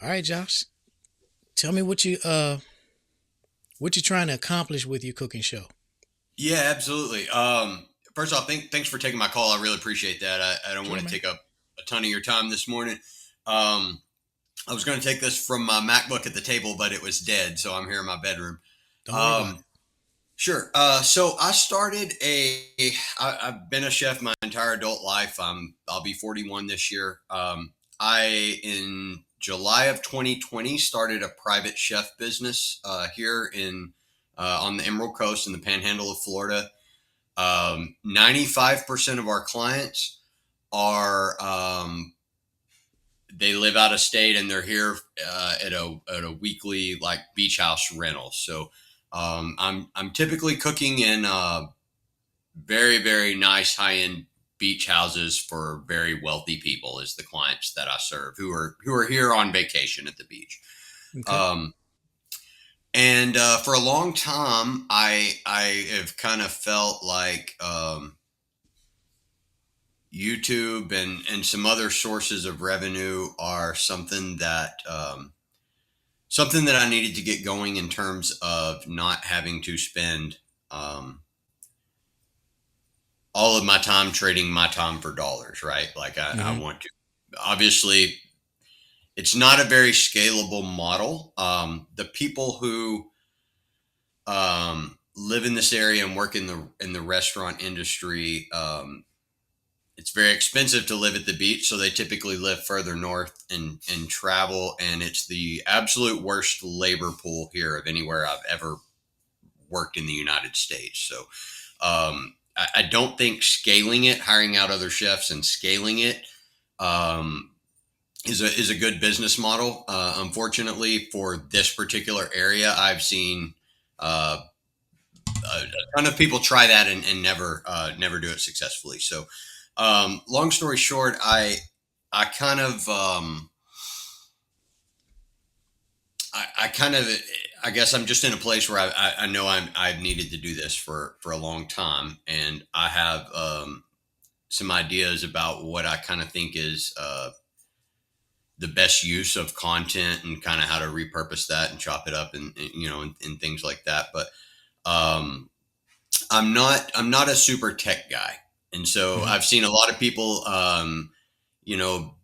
All right, Josh. Tell me what you're trying to accomplish with your cooking show. Yeah, absolutely. First off, thanks for taking my call. I really appreciate that. I don't Sure, want to man. take up a ton of your time this morning. Um, I was going to take this from my MacBook at the table, but it was dead, so I'm here in my bedroom. Don't worry about Um, sure. So I started I've been a chef my entire adult life. I'll be 41 this year. I in July of 2020 started a private chef business here in on the Emerald Coast in the Panhandle of Florida. 95% of our clients are they live out of state and they're here at a weekly like beach house rental. So I'm typically cooking in very nice high end beach houses for very wealthy people is the clients that I serve who are here on vacation at the beach. it. Okay. Um, and for a long time, I have kind of felt like YouTube and some other sources of revenue are something that I needed to get going in terms of not having to spend um, all of my time trading my time for dollars, right? Like I Mm-hmm. want to. Obviously, it's not a very scalable model. The people who live in this area and work in the restaurant industry, it's very expensive to live at the beach, so they typically live further north and travel. And it's the absolute worst labor pool here of anywhere I've ever worked in the United States. So I don't think scaling it, hiring out other chefs and scaling it, um, is a good business model. Unfortunately, for this particular area, I've seen uh, a ton of people try that and never do it successfully. So, long story short, I kind of I kind of I guess I'm just in a place where I know I've needed to do this for a long time, and I have some ideas about what I kind of think is the best use of content and kind of how to repurpose that and chop it up and things like that. But um, I'm not a super tech guy, and so Mm-hmm. I've seen a lot of people you know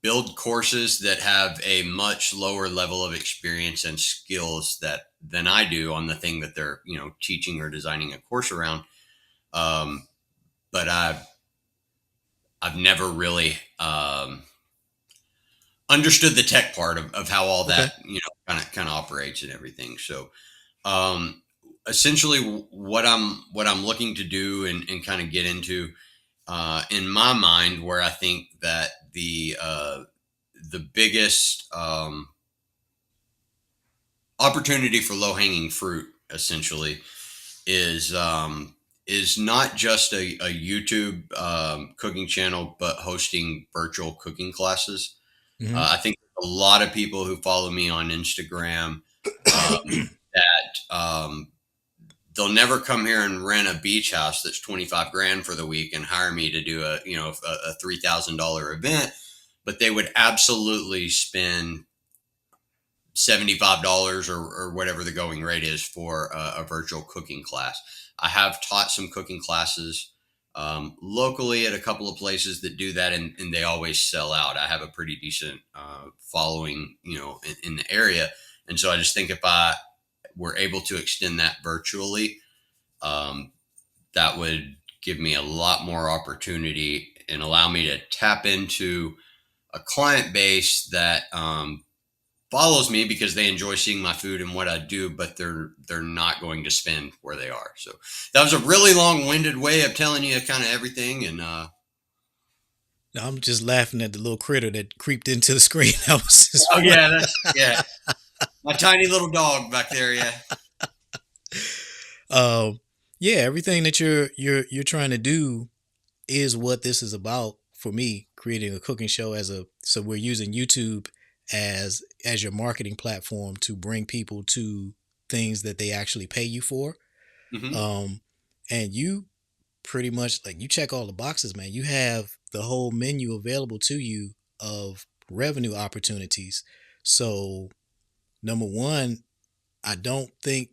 build courses that have a much lower level of experience and skills that than I do on the thing that they're teaching or designing a course around. Um, but I've never really understood the tech part of how all Okay. that kind of operates and everything. So um, essentially, what I'm looking to do and kind of get into in my mind, where I think that the biggest opportunity for low hanging fruit essentially is is not just a YouTube cooking channel, but hosting virtual cooking classes. Mm-hmm. I think a lot of people who follow me on Instagram that they'll never come here and rent a beach house that's 25 grand for the week and hire me to do a $3,000 event, but they would absolutely spend $75 or whatever the going rate is for a virtual cooking class. I have taught some cooking classes locally at a couple of places that do that, and they always sell out. I have a pretty decent following, in the area, and so I just think if I were able to extend that virtually, um, that would give me a lot more opportunity and allow me to tap into a client base that follows me because they enjoy seeing my food and what I do, but they're not going to spend where they are. So that was a really long-winded way of telling you kind of everything. And No, I'm just laughing at the little critter that creeped into the screen. That was just oh funny. yeah, that's yeah, my tiny little dog back there. Yeah, Um, yeah, everything that you're trying to do is what this is about for me. Creating a cooking show so we're using YouTube as your marketing platform to bring people to things that they actually pay you for. hmm Um, and you pretty much like you check all the boxes, man. You have the whole menu available to you of revenue opportunities. So number one, I don't think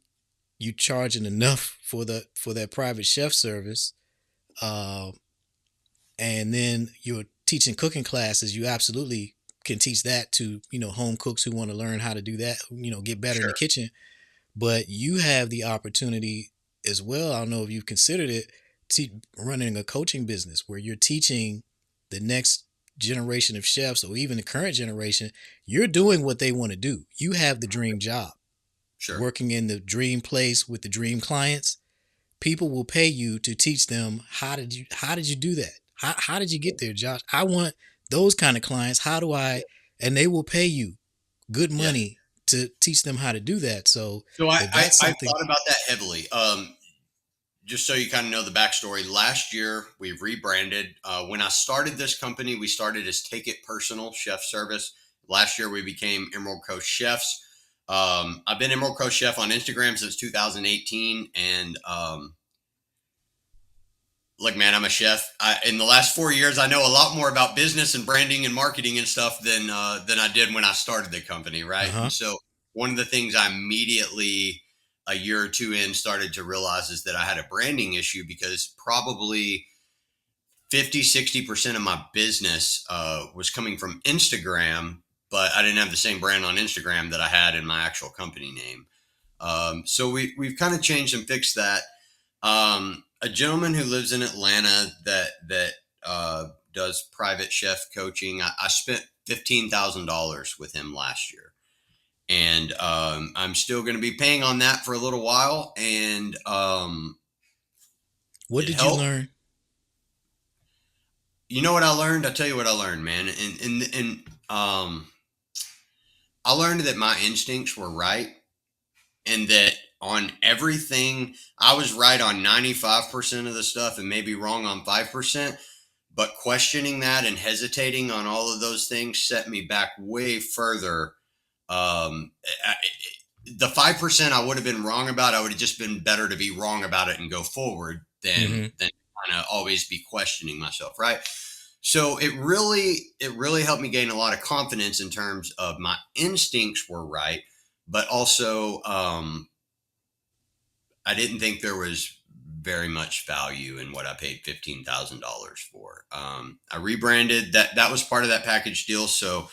you charging enough for that private chef service. Uh, and then you're teaching cooking classes. You absolutely can teach that to home cooks who want to learn how to do that. Get better in the Sure. kitchen. But you have the opportunity as well. I don't know if you've considered it, running a coaching business where you're teaching the next generation of chefs or even the current generation. You're doing what they want to do. You have the dream job, Sure. working in the dream place with the dream clients. People will pay you to teach them how did you do that? How did you get there, Josh? I want those kind of clients. How do I? And they will pay you good Yeah. money to teach them how to do that. So So if that's I've something, thought about that heavily. Just so you kind of know the backstory, last year we rebranded. When I started this company, we started as Take It Personal Chef Service. Last year we became Emerald Coast Chefs. I've been Emerald Coast Chef on Instagram since 2018, and look, man, I'm a chef. In the last 4 years, I know a lot more about business and branding and marketing and stuff than I did when I started the company, uh right? huh. And so one of the things I immediately a year or two in started to realize is that I had a branding issue because probably 50-60% of my business was coming from Instagram, but I didn't have the same brand on Instagram that I had in my actual company name. So we've kind of changed and fixed that. A gentleman who lives in Atlanta that does private chef coaching. I spent $15,000 with him last year, and I'm still going to be paying on that for a little while. And What it did you helped. learn? You know what I learned? I'll tell you what I learned, man. And I learned that my instincts were right, and that on everything I was right on 95% of the stuff and maybe wrong on 5%. But questioning that and hesitating on all of those things set me back way further. Um, I, the 5% I would have been wrong about, I would have just been better to be wrong about it and go forward Mm-hmm. than kind of always be questioning myself, right? So it really helped me gain a lot of confidence in terms of my instincts were right, but also I didn't think there was very much value in what I paid $15,000 for. I rebranded that. That was part of that package deal. So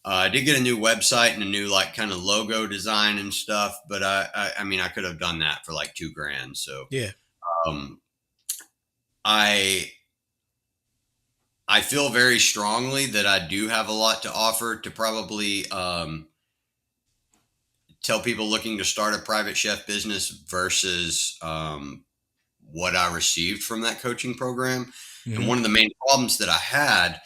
I did get a new website and a new like kind of logo design and stuff. But I mean, I could have done that for like 2 grand. So Yeah. um, I I feel very strongly that I do have a lot to offer to probably tell people looking to start a private chef business versus what I received from that coaching program. And Mm-hmm. one of the main problems that I had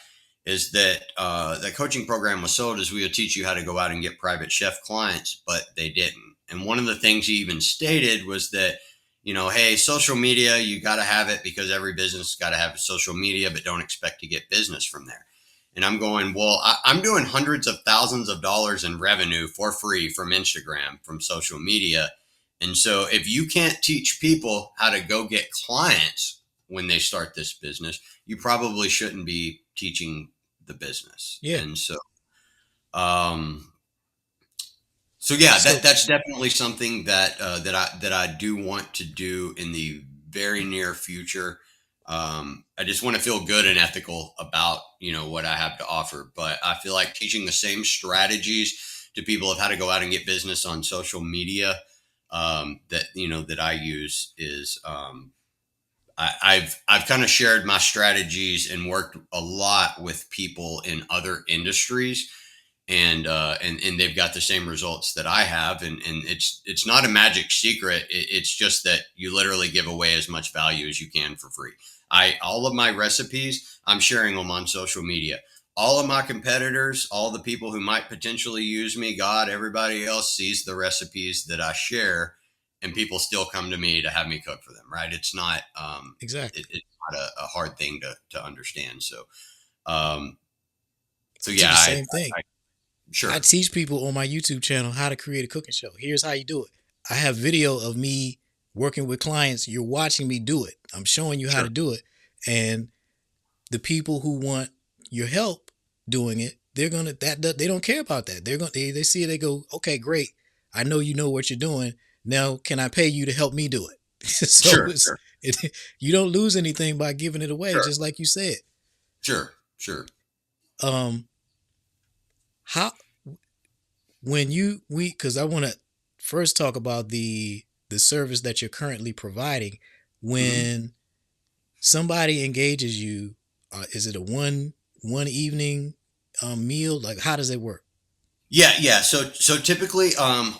is that that coaching program was sold as we would teach you how to go out and get private chef clients, but they didn't. And one of the things he even stated was that, hey, social media, you got to have it because every business got to have social media, but don't expect to get business from there. And I'm going, well, I'm doing hundreds of thousands of dollars in revenue for free from Instagram, from social media. And so if you can't teach people how to go get clients when they start this business, you probably shouldn't be teaching the business. Yeah. And um, so yeah, So that's definitely something that I do want to do in the very near future. I just want to feel good and ethical about what I have to offer, but I feel like teaching the same strategies to people of how to go out and get business on social media that I use is I've kind of shared my strategies and worked a lot with people in other industries, and they've got the same results that I have, and it's not a magic secret. It's just that you literally give away as much value as you can for free. I all of my recipes, I'm sharing them on social media. All of my competitors, all the people who might potentially use me, God, everybody else sees the recipes that I share, and people still come to me to have me cook for them. Right? It's not exactly. it's not a hard thing to understand. Um, so I do yeah, the same thing. I I sure. teach people on my YouTube channel how to create a cooking show. Here's how you do it. I have video of me working with clients. You're watching me do it. I'm showing you how Sure. to do it. And the people who want your help doing it, they're gonna that they don't care about that. They see it, they go, okay, great. I know you know what you're doing. Now, can I pay you to help me do it? So Sure, sure, you don't lose anything by giving it away, sure, just like you said. sure, sure. Um, how when you we because I want to first talk about the service that you're currently providing. Mhm. When somebody engages you, is it a one evening meal? Like, how does it work? Yeah, yeah. So typically,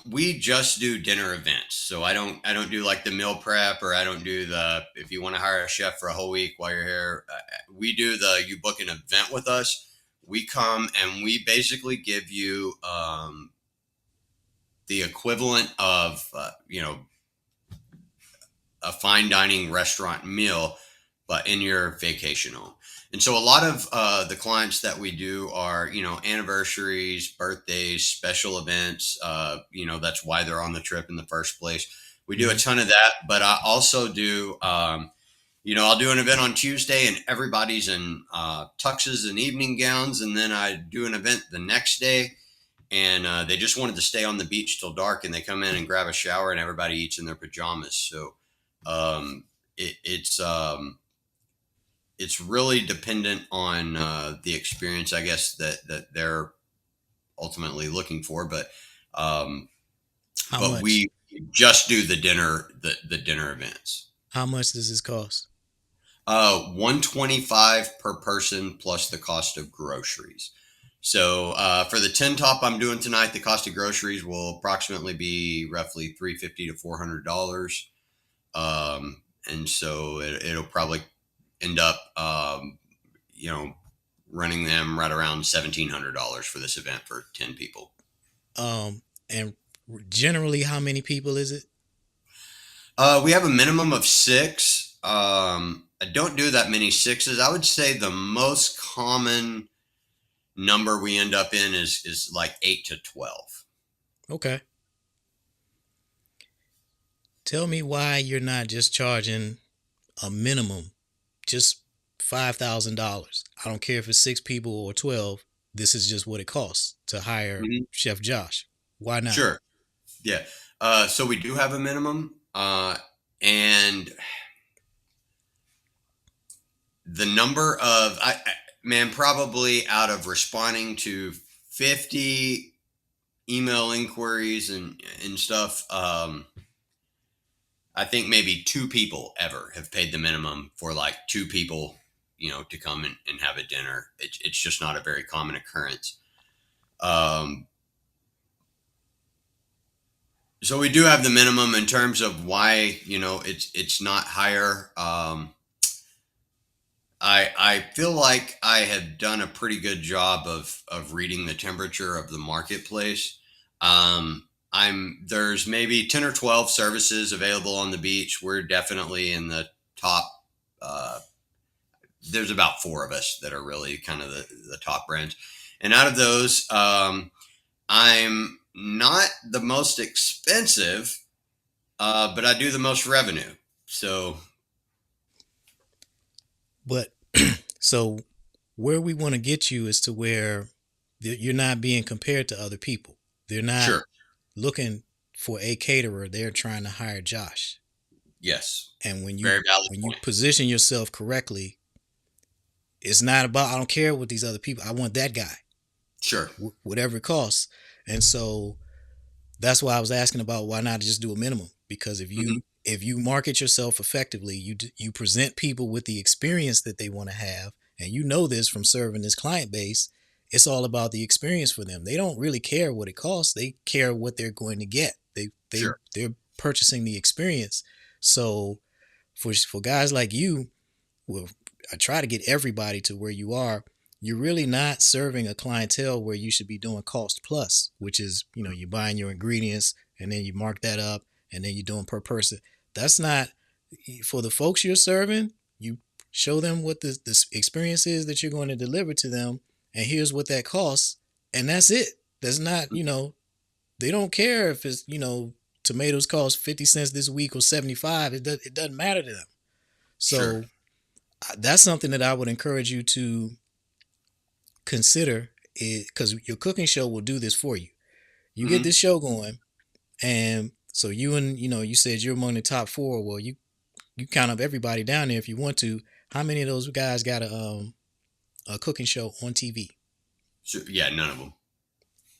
we just do dinner events. So I don't do like the meal prep, or I don't do the if you want to hire a chef for a whole week while you're here. We do the you book an event with us. We come and we basically give you the equivalent of a fine dining restaurant meal, but in your vacation home. And so a lot of the clients that we do are, anniversaries, birthdays, special events. That's why they're on the trip in the first place. We do a Hmm. ton of that, but I also do, I'll do an event on Tuesday and everybody's in tuxes and evening gowns. And then I do an event the next day and they just wanted to stay on the beach till dark, and they come in and grab a shower and everybody eats in their pajamas. So um, it's really dependent on the experience, I guess, that they're ultimately looking for. Um, How but much? we just do the dinner events. How much does this cost? 125 per person plus the cost of groceries. So for the 10 top I'm doing tonight, the cost of groceries will approximately be roughly 350 to $400. And so it'll probably end up, you know, running them right around $1,700 for this event for 10 people. And generally, how many people is it? We have a minimum of six. I don't do that many sixes. I would say the most common number we end up in is like 8 to 12. Okay. Tell me why you're not just charging a minimum, just $5,000. I don't care if it's 6 people or 12. This is just what it costs to hire Mhm. Chef Josh. Why not? Sure. Yeah. So we do have a minimum, and the number of man, probably out of responding to 50 email inquiries and stuff. I think maybe two people ever have paid the minimum for like two people, to come and have a dinner. It's just not a very common occurrence. Um, so we do have the minimum in terms of why, it's not higher. I feel like I have done a pretty good job of reading the temperature of the marketplace. There's maybe 10 or 12 services available on the beach. We're definitely in the top. Uh, there's about four of us that are really kind of the top brands, and out of those, I'm not the most expensive, but I do the most revenue. So But so where we want to get you is to where you're not being compared to other people. They're not sure, looking for a caterer. They're trying to hire Josh. yes, And very valid when you point. position yourself correctly, it's not about I don't care what these other people. I want that guy, Sure. whatever it costs. And so that's why I was asking about why not just do a minimum, because Hmm. if you market yourself effectively, you present people with the experience that they want to have, and you know this from serving this client base. It's all about the experience for them. They don't really care what it costs. They care what they're going to get. Sure. They're purchasing the experience. So for guys like you, well, I try to get everybody to where you are. You're really not serving a clientele where you should be doing cost plus, which is, you're buying your ingredients and then you mark that up and then you're doing per person. That's not for the folks you're serving. You show them what the experience is that you're going to deliver to them, and here's what that costs, and that's it. That's not, they don't care if it's, tomatoes cost 50 cents this week or 75. It doesn't matter to them. Sure. So that's something that I would encourage you to consider because your cooking show will do this for you. You get Hmm. this show going, and so you said you're among the top four. Well, you count up everybody down there if you want to. How many of those guys got a cooking show on TV? So, yeah, none of them.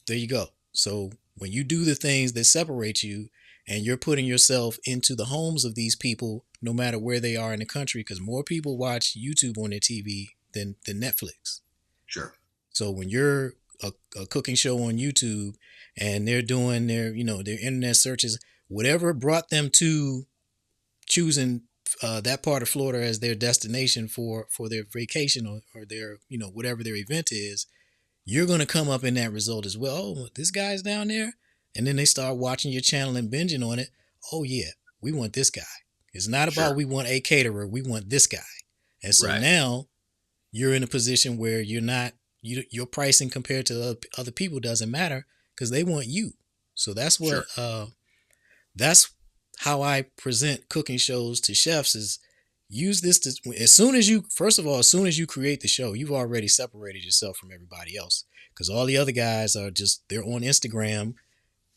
There you go. So when you do the things that separate you, and you're putting yourself into the homes of these people, no matter where they are in the country, because more people watch YouTube on their TV than Netflix. Sure. So when you're a cooking show on YouTube, and they're doing their internet searches, whatever brought them to choosing that part of Florida as their destination for their vacation, or their whatever their event is, you're going to come up in that result as well. Oh, this guy's down there. And then they start watching your channel and binging on it. Oh, yeah, we want this guy. It's not Sure. about we want a caterer. We want this guy. And so Right. now you're in a position where you're not, your pricing compared to other people doesn't matter, because they want you. So Sure. that's how I present cooking shows to chefs, is use this to, as soon as you, first of all, as soon as you create the show, you've already separated yourself from everybody else, because all the other guys are just, they're on Instagram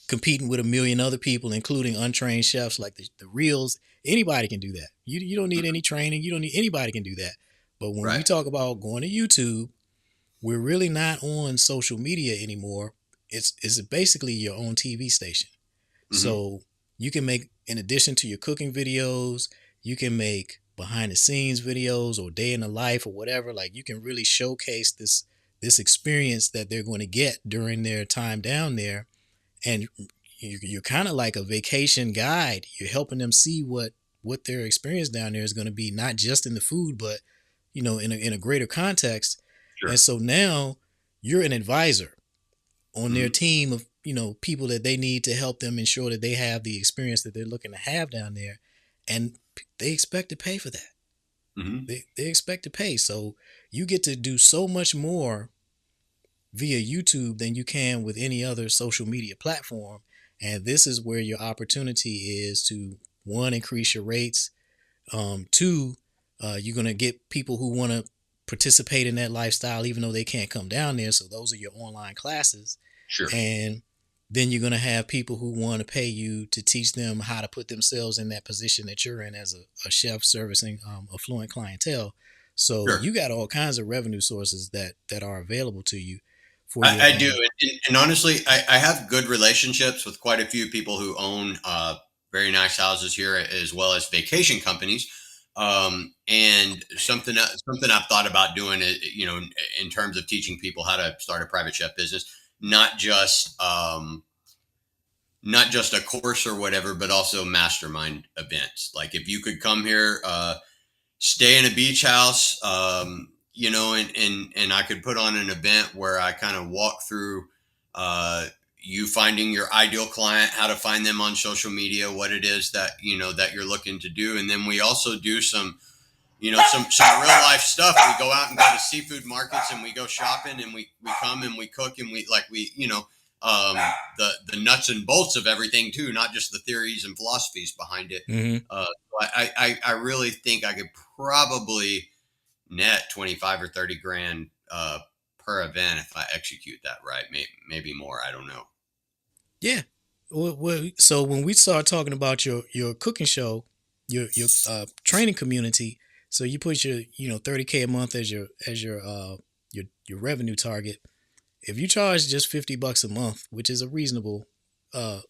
competing with a million other people, including untrained chefs. Like the reels, anybody can do that. You don't need Mhm. any training. You don't need, anybody can do that. But when we Right. talk about going to YouTube, we're really not on social media anymore. It's basically your own TV station. Hmm. So you can make, in addition to your cooking videos, you can make behind the scenes videos or day in the life or whatever. Like, you can really showcase this experience that they're going to get during their time down there. And you're kind of like a vacation guide. You're helping them see what their experience down there is going to be, not just in the food, but in a greater context. And Sure. so now you're an advisor on their Hmm. team of people that they need to help them ensure that they have the experience that they're looking to have down there. And they expect to pay for that. Hmm. They expect to pay. So you get to do so much more via YouTube than you can with any other social media platform. And this is where your opportunity is to, one, increase your rates. Two, you're going to get people who want to participate in that lifestyle even though they can't come down there. So those are your online classes. Sure. And then you're going to have people who want to pay you to teach them how to put themselves in that position that you're in as a chef servicing affluent clientele. So Sure. you got all kinds of revenue sources that are available to you for your I do, and honestly, I have good relationships with quite a few people who own very nice houses here, as well as vacation companies. And something I've thought about doing, in terms of teaching people how to start a private chef business, not just not just a course or whatever, but also mastermind events. Like, if you could come here, stay in a beach house, and I could put on an event where I kind of walk through uh, you finding your ideal client, how to find them on social media, what it is that that you're looking to do, and then we also do some real life stuff. We go out and go to seafood markets, and we go shopping, and we come and we cook, and um, the nuts and bolts of everything too, not just the theories and philosophies behind it. hmm I really think I could probably net 25 or 30 grand per event if I execute that right. Maybe more. I don't know. Yeah. So when we start talking about your cooking show, your training community, so you put your 30K a month as your revenue target. If you charge just $50 a month, which is a reasonable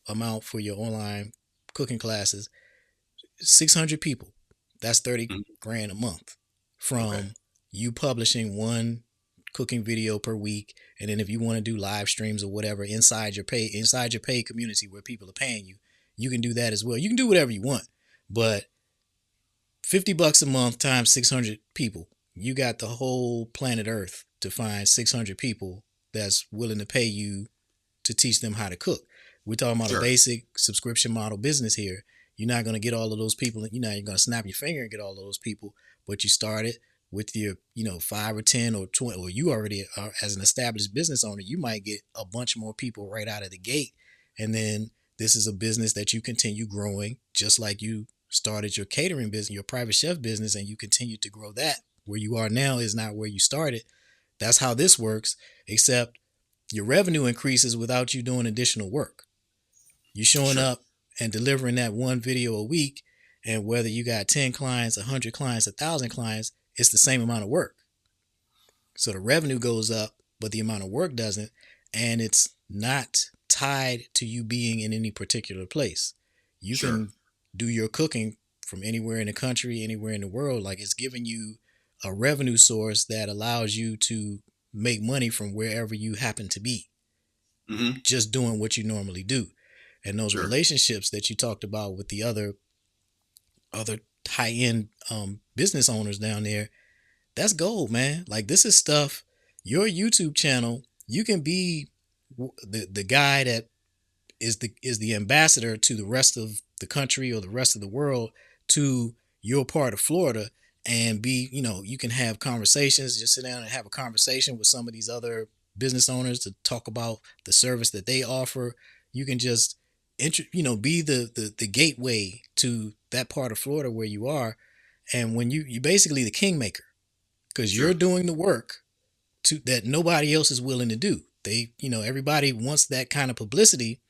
amount for your online cooking classes, 600 people, that's 30 Mhm. grand a month Okay. from you publishing one cooking video per week. And then if you want to do live streams or whatever inside your paid community where people are paying you, you can do that as well. You can do whatever you want, but $50 a month times 600 people, you got the whole planet Earth to find 600 people that's willing to pay you to teach them how to cook. We're talking about a Sure. basic subscription model business here. You're not going to get all of those people. You're not going to snap your finger and get all of those people, but you started with your, 5 or 10 or 20, or you already are, as an established business owner, you might get a bunch more people right out of the gate. And then this is a business that you continue growing, just like you started your catering business, your private chef business, and you continue to grow that. Where you are now is not where you started. That's how this works, except your revenue increases without you doing additional work. You showing Sure. up and delivering that one video a week, and whether you got 10 clients, 100 clients, 1,000 clients, it's the same amount of work. So the revenue goes up, but the amount of work doesn't, and it's not tied to you being in any particular place. You Sure. can do your cooking from anywhere in the country, anywhere in the world. Like, it's giving you a revenue source that allows you to make money from wherever you happen to be, Mm-hmm. just doing what you normally do. And those Sure. relationships that you talked about with the other high end business owners down there, that's gold, man. Like, this is stuff. Your YouTube channel, you can be the guy that is the ambassador to the rest of the country or the rest of the world to your part of Florida, and be, you can have conversations, just sit down and have a conversation with some of these other business owners to talk about the service that they offer. You can just be the gateway to that part of Florida where you are, and when you basically the kingmaker, because you're Sure. doing the work that nobody else is willing to do. Everybody wants that kind of publicity,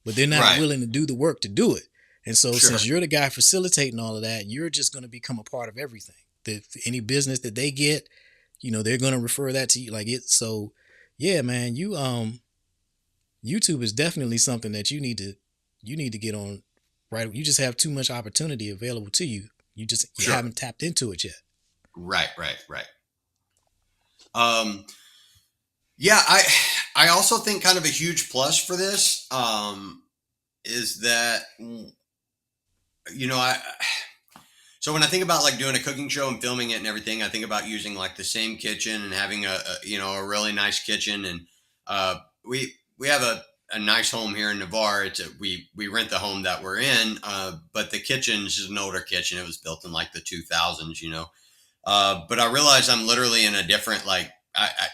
but they're not Right. willing to do the work to do it. And so, Sure. since you're the guy facilitating all of that, you're just going to become a part of everything. Any business that they get, they're going to refer that to you, like it. So, yeah, man, YouTube is definitely something that you need to get on. Right, you just have too much opportunity available to you. You Sure. haven't tapped into it yet. Right. Right. Right. Um, yeah, I also think kind of a huge plus for this is that I so when I think about like doing a cooking show and filming it and everything, I think about using like the same kitchen and having a really nice kitchen. And we have a nice home here in Navarre. We rent the home that we're in, but the kitchen is an older kitchen. It was built in like the 2000s, but I realize I'm literally in a different, like,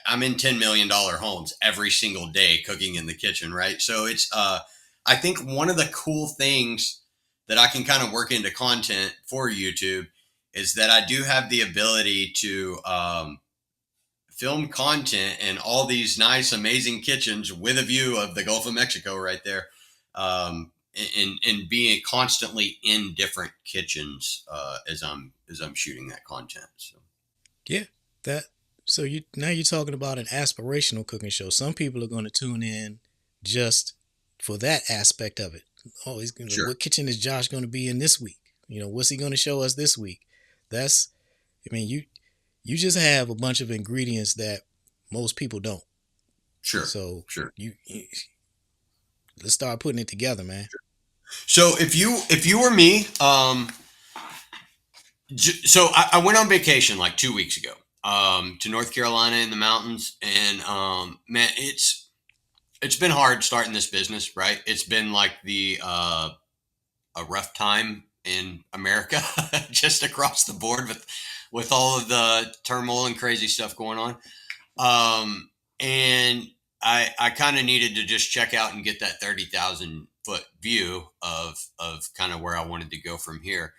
I'm in $10 million homes every single day cooking in the kitchen, right? So I think one of the cool things that I can kind of work into content for YouTube is that I do have the ability to film content in all these nice, amazing kitchens with a view of the Gulf of Mexico right there. And being constantly in different kitchens as I'm shooting that content. So Yeah, that. So you're talking about an aspirational cooking show. Some people are going to tune in just for that aspect of it. Oh, sure. what kitchen is Josh going to be in this week? What's he going to show us this week? That's. I mean, you just have a bunch of ingredients that most people don't. Sure. So Sure. let's start putting it together, man. So if you were me, so I went on vacation like 2 weeks ago, to North Carolina in the mountains, and man, it's been hard starting this business, right? It's been like the a rough time in America, just across the board with all of the turmoil and crazy stuff going on. And I kind of needed to just check out and get that 30,000 foot view of kind of where I wanted to go from here.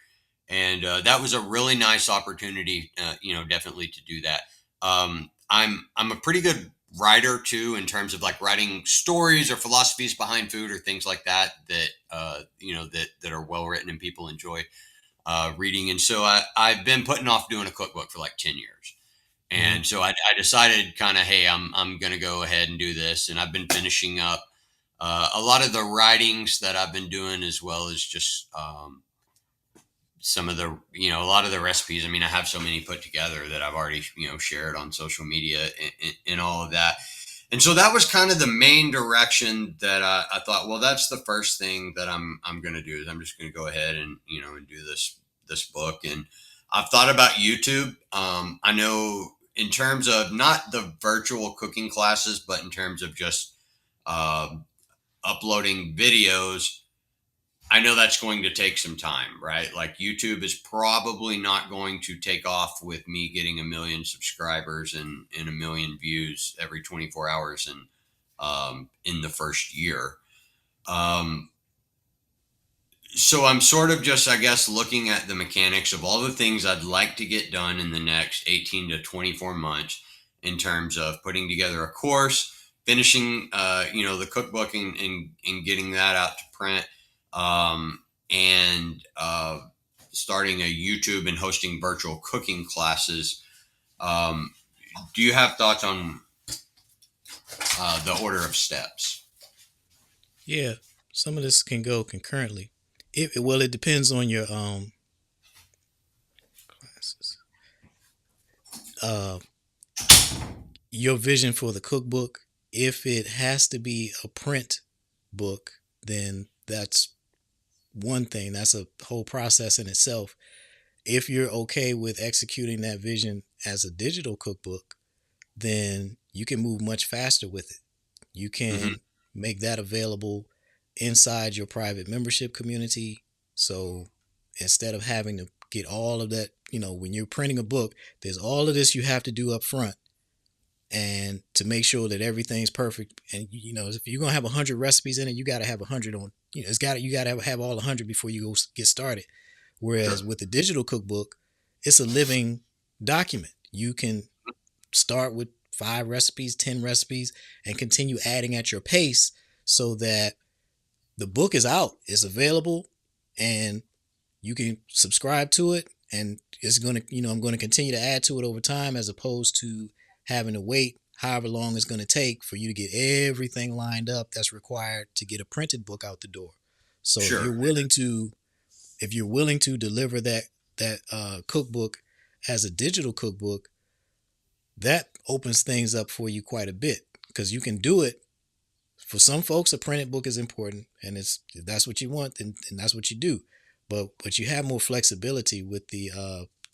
And that was a really nice opportunity, definitely to do that. I'm a pretty good writer too, in terms of like writing stories or philosophies behind food or things like that that are well written and people enjoy reading. And so I've been putting off doing a cookbook for like 10 years. Mm-hmm. And so I decided kind of, hey, I'm going to go ahead and do this. And I've been finishing up a lot of the writings that I've been doing, as well as just some of the, a lot of the recipes. I mean, I have so many put together that I've already, shared on social media and all of that. And so that was kind of the main direction that I thought, well, that's the first thing that I'm going to do, is I'm just going to go ahead and, and do this book. And I've thought about YouTube. I know in terms of not the virtual cooking classes, but in terms of just uh, uploading videos, I know that's going to take some time, right? Like, YouTube is probably not going to take off with me getting a million subscribers and a million views every 24 hours and in the first year. Um, so I'm sort of just, I guess, looking at the mechanics of all the things I'd like to get done in the next 18 to 24 months, in terms of putting together a course, finishing, the cookbook, and getting that out to print, and starting a YouTube and hosting virtual cooking classes. Um, do you have thoughts on the order of steps? Yeah, some of this can go concurrently. Well, it depends on your classes. Uh, your vision for the cookbook. If it has to be a print book, then that's one thing. That's a whole process in itself. If you're okay with executing that vision as a digital cookbook, then you can move much faster with it. You Mm-hmm. can make that available inside your private membership community. So instead of having to get all of that, when you're printing a book, there's all of this you have to do up front and to make sure that everything's perfect. And if you're gonna have 100 recipes in it, you got to have 100 on. You got to have all 100 before you go get started. Whereas Sure. with the digital cookbook, it's a living document. You can start with 5 recipes, 10 recipes, and continue adding at your pace so that the book is out, it's available, and you can subscribe to it. And it's going to, I'm going to continue to add to it over time as opposed to having to wait however long it's going to take for you to get everything lined up that's required to get a printed book out the door. So Sure. if you're willing to deliver that cookbook as a digital cookbook, that opens things up for you quite a bit because you can do it. For some folks, a printed book is important, and it's if that's what you want, and that's what you do. But you have more flexibility with the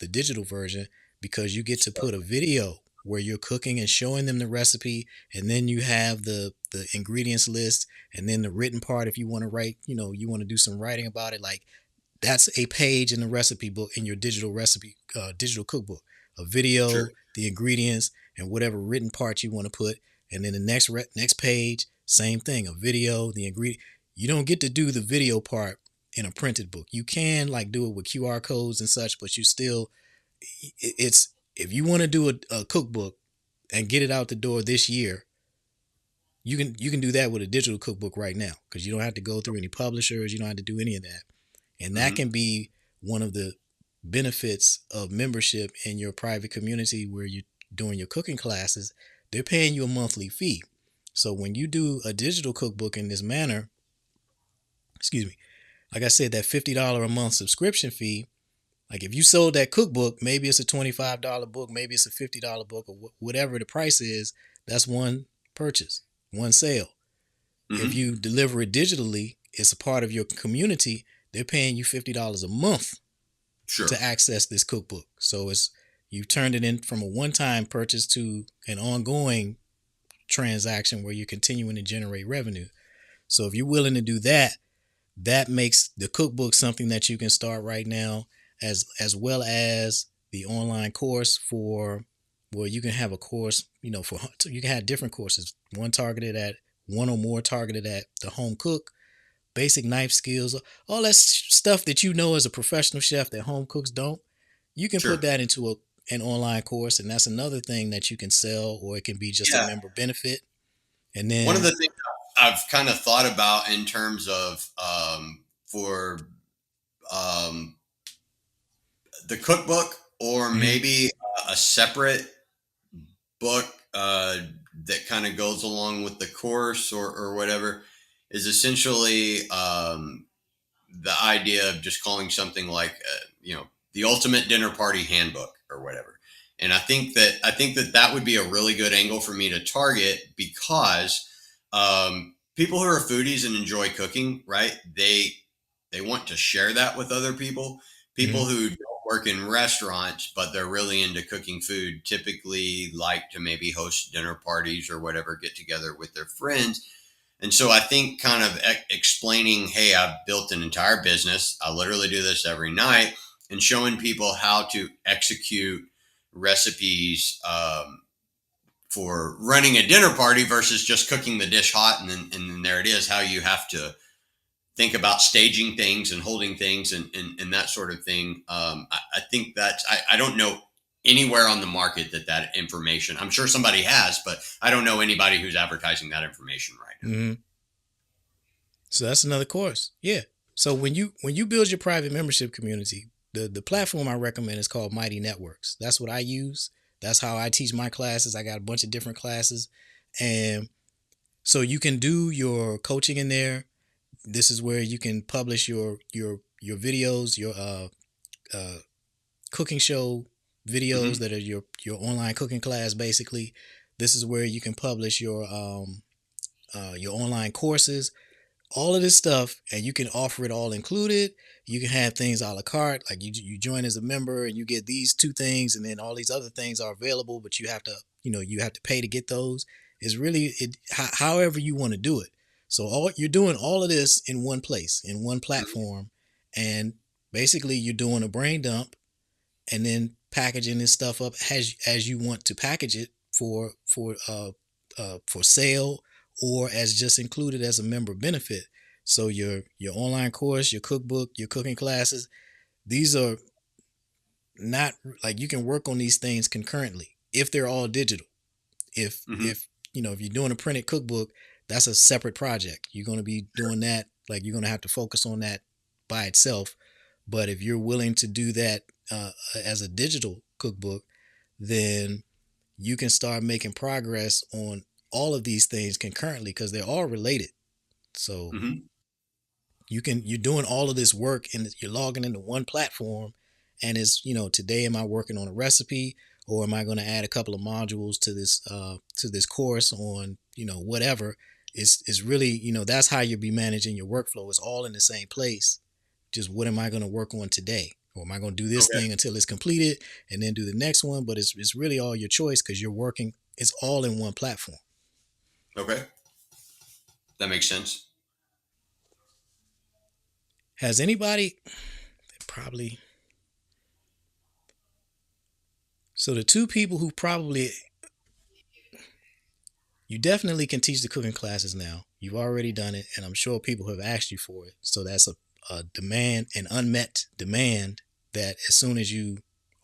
digital version because you get to put a video where you're cooking and showing them the recipe, and then you have the ingredients list, and then the written part if you want to write, you want to do some writing about it. Like that's a page in the recipe book in your digital cookbook, a Sure. video, the ingredients, and whatever written part you want to put, and then the next page, same thing, a video, the ingredient. You don't get to do the video part in a printed book. You can like do it with QR codes and such, but you still, it's if you want to do a cookbook and get it out the door this year, you can do that with a digital cookbook right now because you don't have to go through any publishers, you don't have to do any of that. And that Mm-hmm. can be one of the benefits of membership in your private community where you're doing your cooking classes. They're paying you a monthly fee. So when you do a digital cookbook in this manner, excuse me, like I said, that $50 a month subscription fee, like if you sold that cookbook, maybe it's a $25 book, maybe it's a $50 book, or whatever the price is, that's one purchase, one sale. If Mm-hmm. you deliver it digitally, it's a part of your community. They're paying you $50 a month Sure. to access this cookbook. So it's you've turned it in from a one-time purchase to an ongoing transaction where you're continuing to generate revenue. So if you're willing to do that, that makes the cookbook something that you can start right now, as well as the online course for where you can have a course, for you can have different courses, one or more targeted at the home cook, basic knife skills, all that stuff that as a professional chef that home cooks don't. You can put Sure. that into an online course, and that's another thing that you can sell, or it can be just a Yeah. member benefit. And One of then, the things I've kind of thought about in terms of for um, the cookbook, or mhm, maybe a separate book that kind of goes along with the course, or whatever, is essentially the idea of just calling something like the ultimate dinner party handbook or whatever. And I think that that would be a really good angle for me to target, because people who are foodies and enjoy cooking, right, they want to share that with other people. People mhm. who don't work in restaurants but they're really into cooking food typically like to maybe host dinner parties or whatever, get together with their friends. And so I think kind of explaining, hey, I've built an entire business. I literally do this every night, and showing people how to execute recipes for running a dinner party versus just cooking the dish hot. And then there it is, how you have to think about staging things and holding things, and that sort of thing. I think I don't know. anywhere on the market that that information. I'm sure somebody has, but I don't know anybody who's advertising that information right now. Mm-hmm. So that's another course. Yeah. So when you build your private membership community, the platform I recommend is called Mighty Networks. That's what I use. That's how I teach my classes. I got a bunch of different classes, and so you can do your coaching in there. This is where you can publish your videos, your uh, cooking show videos Mm-hmm. that are your online cooking class. Basically, this is where you can publish your online courses, all of this stuff, and you can offer it all included. You can have things a la carte, like you join as a member and you get these two things, and then all these other things are available, but you have to pay to get those. It's really however you want to do it. So all you're doing all of this in one place, in one Mm-hmm. platform, and basically you're doing a brain dump and then packaging this stuff up as you want to package it for sale or as just included as a member benefit. So your online course, your cookbook, your cooking classes, these are not like you can work on these things concurrently if they're all digital. If Mm-hmm. if you're doing a printed cookbook, that's a separate project. You're going to be Sure. doing that, like you're going to have to focus on that by itself. But if you're willing to do that as a digital cookbook, then you can start making progress on all of these things concurrently because they're all related. So Mm-hmm. you're doing all of this work and you're logging into one platform, and it's today am I working on a recipe, or am I going to add a couple of modules to this course on whatever. It's really that's how you'll be managing your workflow. It's all in the same place. Just what am I going to work on today, or am I going to do this Okay. thing until it's completed and then do the next one. But it's really all your choice because you're working, it's all in one platform. Okay. That makes sense. Has anybody probably so the two people who probably you definitely can teach the cooking classes now. You've already done it, and I'm sure people have asked you for it. So that's a demand, an unmet demand that as soon as you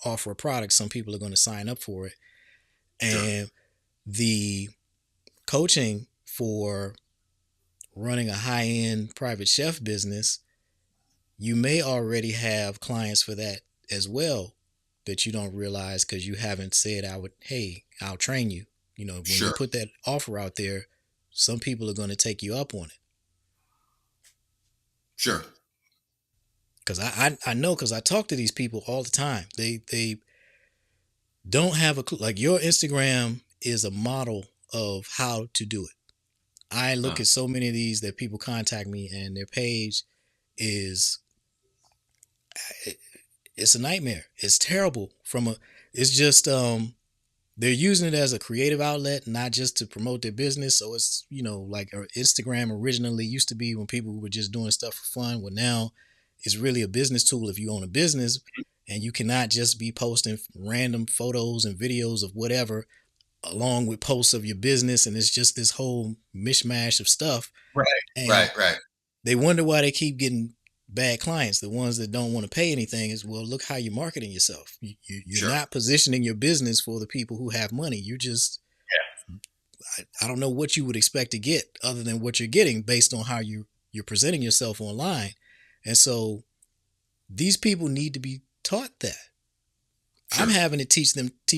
offer a product, some people are going to sign up for it. Sure. And the coaching for running a high end private chef business, you may already have clients for that as well that you don't realize because you haven't said, hey, I'll train you. When you Sure. put that offer out there, some people are going to take you up on it. Sure. Because I know, because I talk to these people all the time. They don't have a clue. Like your Instagram is a model of how to do it. I look Uh, at so many of these that people contact me and their page is it's a nightmare. It's terrible it's just they're using it as a creative outlet, not just to promote their business. So it's like Instagram originally used to be when people were just doing stuff for fun. Well, now it's really a business tool if you own a business, and you cannot just be posting random photos and videos of whatever along with posts of your business, and it's just this whole mishmash of stuff. right. And Right. Right. they wonder why they keep getting bad clients. The ones that don't want to pay anything is, well, look how you're marketing yourself. You're Sure. not positioning your business for the people who have money. You just, I don't know what you would expect to get other than what you're getting based on how you're presenting yourself online. And so these people need to be taught that. I'm Sure. having to teach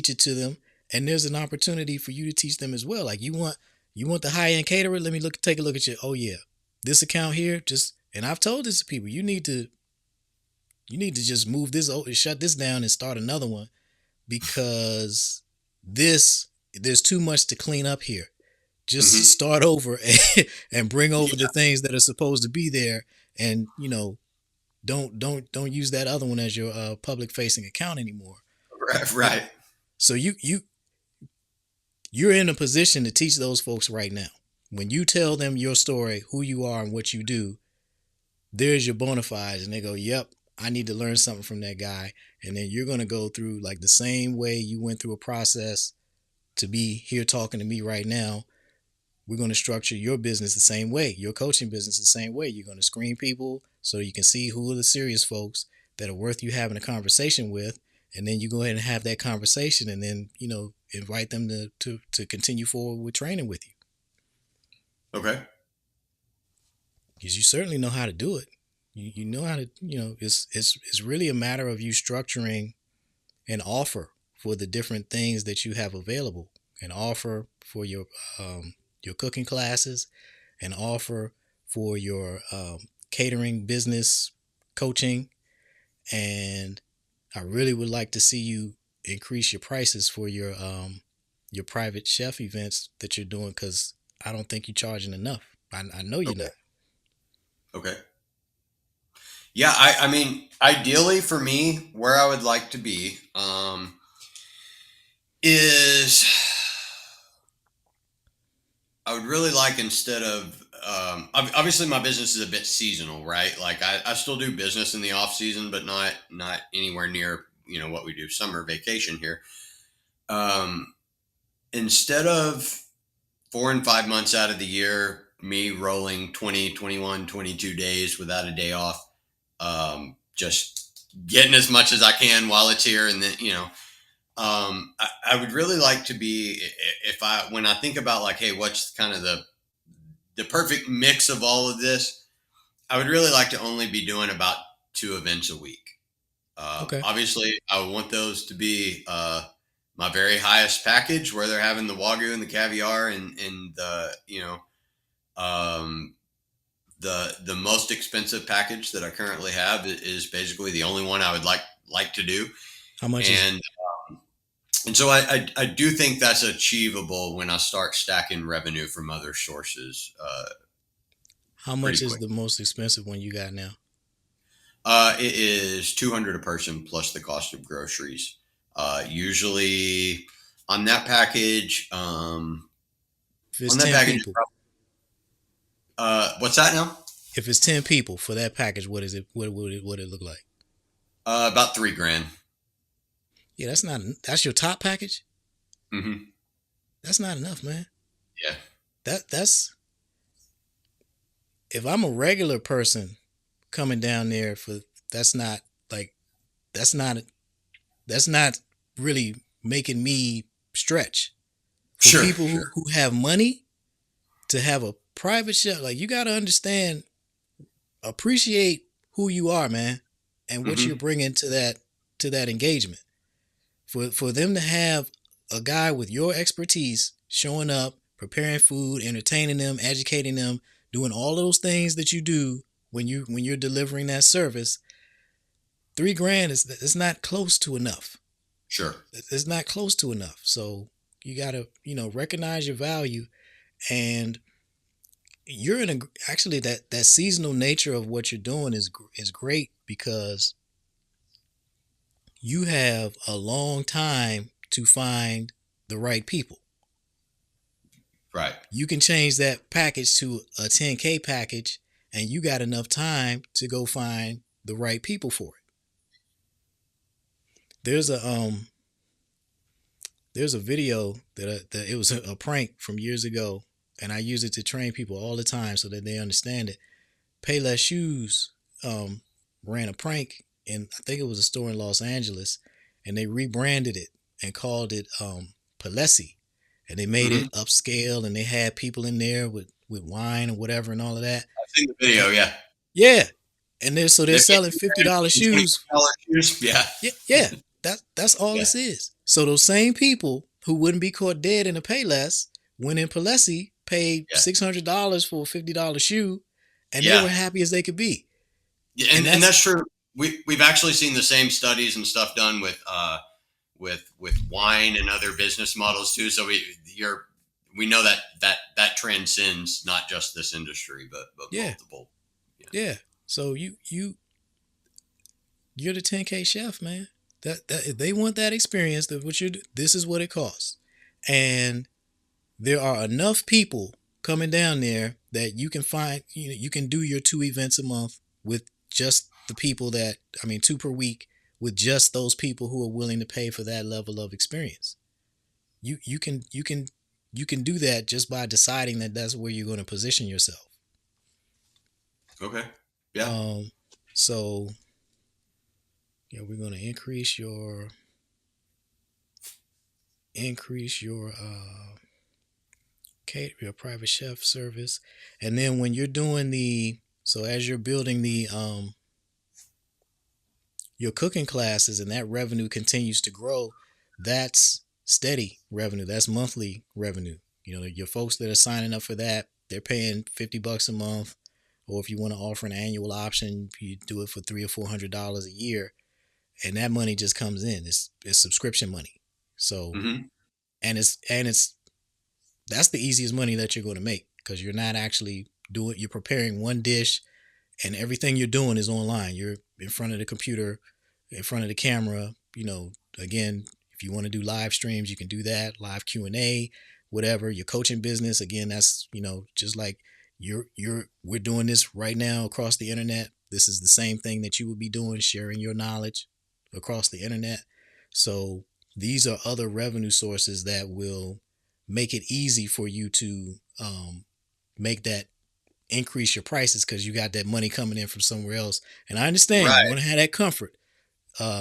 it to them, and there's an opportunity for you to teach them as well. Like you want the high end caterer. Let me take a look at you. Oh yeah, this account here. Just and I've told this to people. You need to just move this, shut this down, and start another one because this there's too much to clean up here. Just Mm-hmm. start over and bring over the Yeah. things that are supposed to be there, and don't use that other one as your public facing account anymore. Right. Right. So you're in a position to teach those folks right now. When you tell them your story, who you are, and what you do, there's your bona fides, and they go, "Yep, I need to learn something from that guy." And then you're going to go through like the same way you went through a process to be here talking to me right now. We're going to structure your business the same way, your coaching business the same way. You're going to screen people so you can see who are the serious folks that are worth you having a conversation with. and then you go ahead and have that conversation, and then invite them to continue forward with training with you, Okay. because you certainly know how to do it. You know how to, it's really a matter of you structuring an offer for the different things that you have available. An offer for your cooking classes, an offer for your catering business coaching, and I really would like to see you increase your prices for your private chef events that you're doing, because I don't think you're charging enough. I know you're Okay. not. Okay. Yeah, I mean, ideally for me, where I would like to be, is I would really like, instead of obviously my business is a bit seasonal, right? Like I still do business in the off season, but not anywhere near what we do summer vacation here. Um, Instead of 4 and 5 months out of the year, me rolling 20, 21, 22 days without a day off, just getting as much as I can while it's here. And then, I would really like to be, if when I think about like, hey, what's kind of the perfect mix of all of this, I would really like to only be doing about 2 events a week. Okay. Obviously, I want those to be my very highest package, where they're having the wagyu and the caviar, and the um, the most expensive package that I currently have is basically the only one I would like to do, How much is it? and so I do think that's achievable when I start stacking revenue from other sources How much pretty is quick. the most expensive one you got now? It is 200 a person plus the cost of groceries. Usually on that package, If it's on that 10 package, people, what's that now? if it's 10 people for that package, what is it? What it look like? About 3 grand. Yeah, that's your top package. Hmm. That's not enough, man. Yeah, That's if I'm a regular person coming down there for, that's not like that's not that's not really making me stretch. For sure, people sure. who have money to have a private chef, like, you got to understand, appreciate who you are, man, and what you're Hmm. bringing to that engagement. For them to have a guy with your expertise showing up, preparing food, entertaining them, educating them, doing all those things that you do when you're delivering that service, 3 grand is not close to enough. Sure. It's not close to enough. So you gotta, recognize your value, and you're in a, actually, that seasonal nature of what you're doing is great, because you have a long time to find the right people. Right. You can change that package to a 10K package, and you got enough time to go find the right people for it. There's a video that it was a prank from years ago, and I use it to train people all the time so that they understand it. Payless Shoes um, ran a prank in, I think it was a store in Los Angeles, and they rebranded it and called it Palesi, and they made Hmm. it upscale, and they had people in there with wine or whatever and all of that. I've seen the And video. Yeah, yeah, and they're they paid selling $50 $20 shoes. shoes. Yeah, Yeah, yeah, that's all yeah, this is. So those same people who wouldn't be caught dead in a Payless went in Palesi, paid yeah, $600 for a $50 shoe, and they yeah. were happy as they could be. Yeah, And and that's that's true. We've actually seen the same studies and stuff done with with wine and other business models too. So we know that transcends not just this industry, but Yeah, multiple. Yeah. yeah. So you're the 10K chef, man. That if they want that experience, that what you do, this is what it costs, and there are enough people coming down there that you can find. You can do your 2 events a month with just the people that, I mean, two per week, with just those people who are willing to pay for that level of experience. You can do that just by deciding that that's where you're going to position yourself. Okay. Yeah. Um, so Yeah, we're gonna increase your cater your private chef service, and then when you're doing the so as you're building the your cooking classes and that revenue continues to grow, that's steady revenue. That's monthly revenue. You know, your folks that are signing up for that, they're paying $50 a month, or if you want to offer an annual option, you do it for $300 or $400 a year, and that money just comes in. It's subscription money. So Hmm. and it's that's the easiest money that you're going to make because you're not actually doing you're preparing one dish and everything you're doing is online. You're in front of the computer, in front of the camera. You know, again, if you want to do live streams, you can do that. Live Q&A, whatever. Your coaching business, again, that's just like we're doing this right now across the internet. This is the same thing that you would be doing, sharing your knowledge across the internet. So these are other revenue sources that will make it easy for you to make that increase your prices because you got that money coming in from somewhere else. And I understand you Right. want to have that comfort,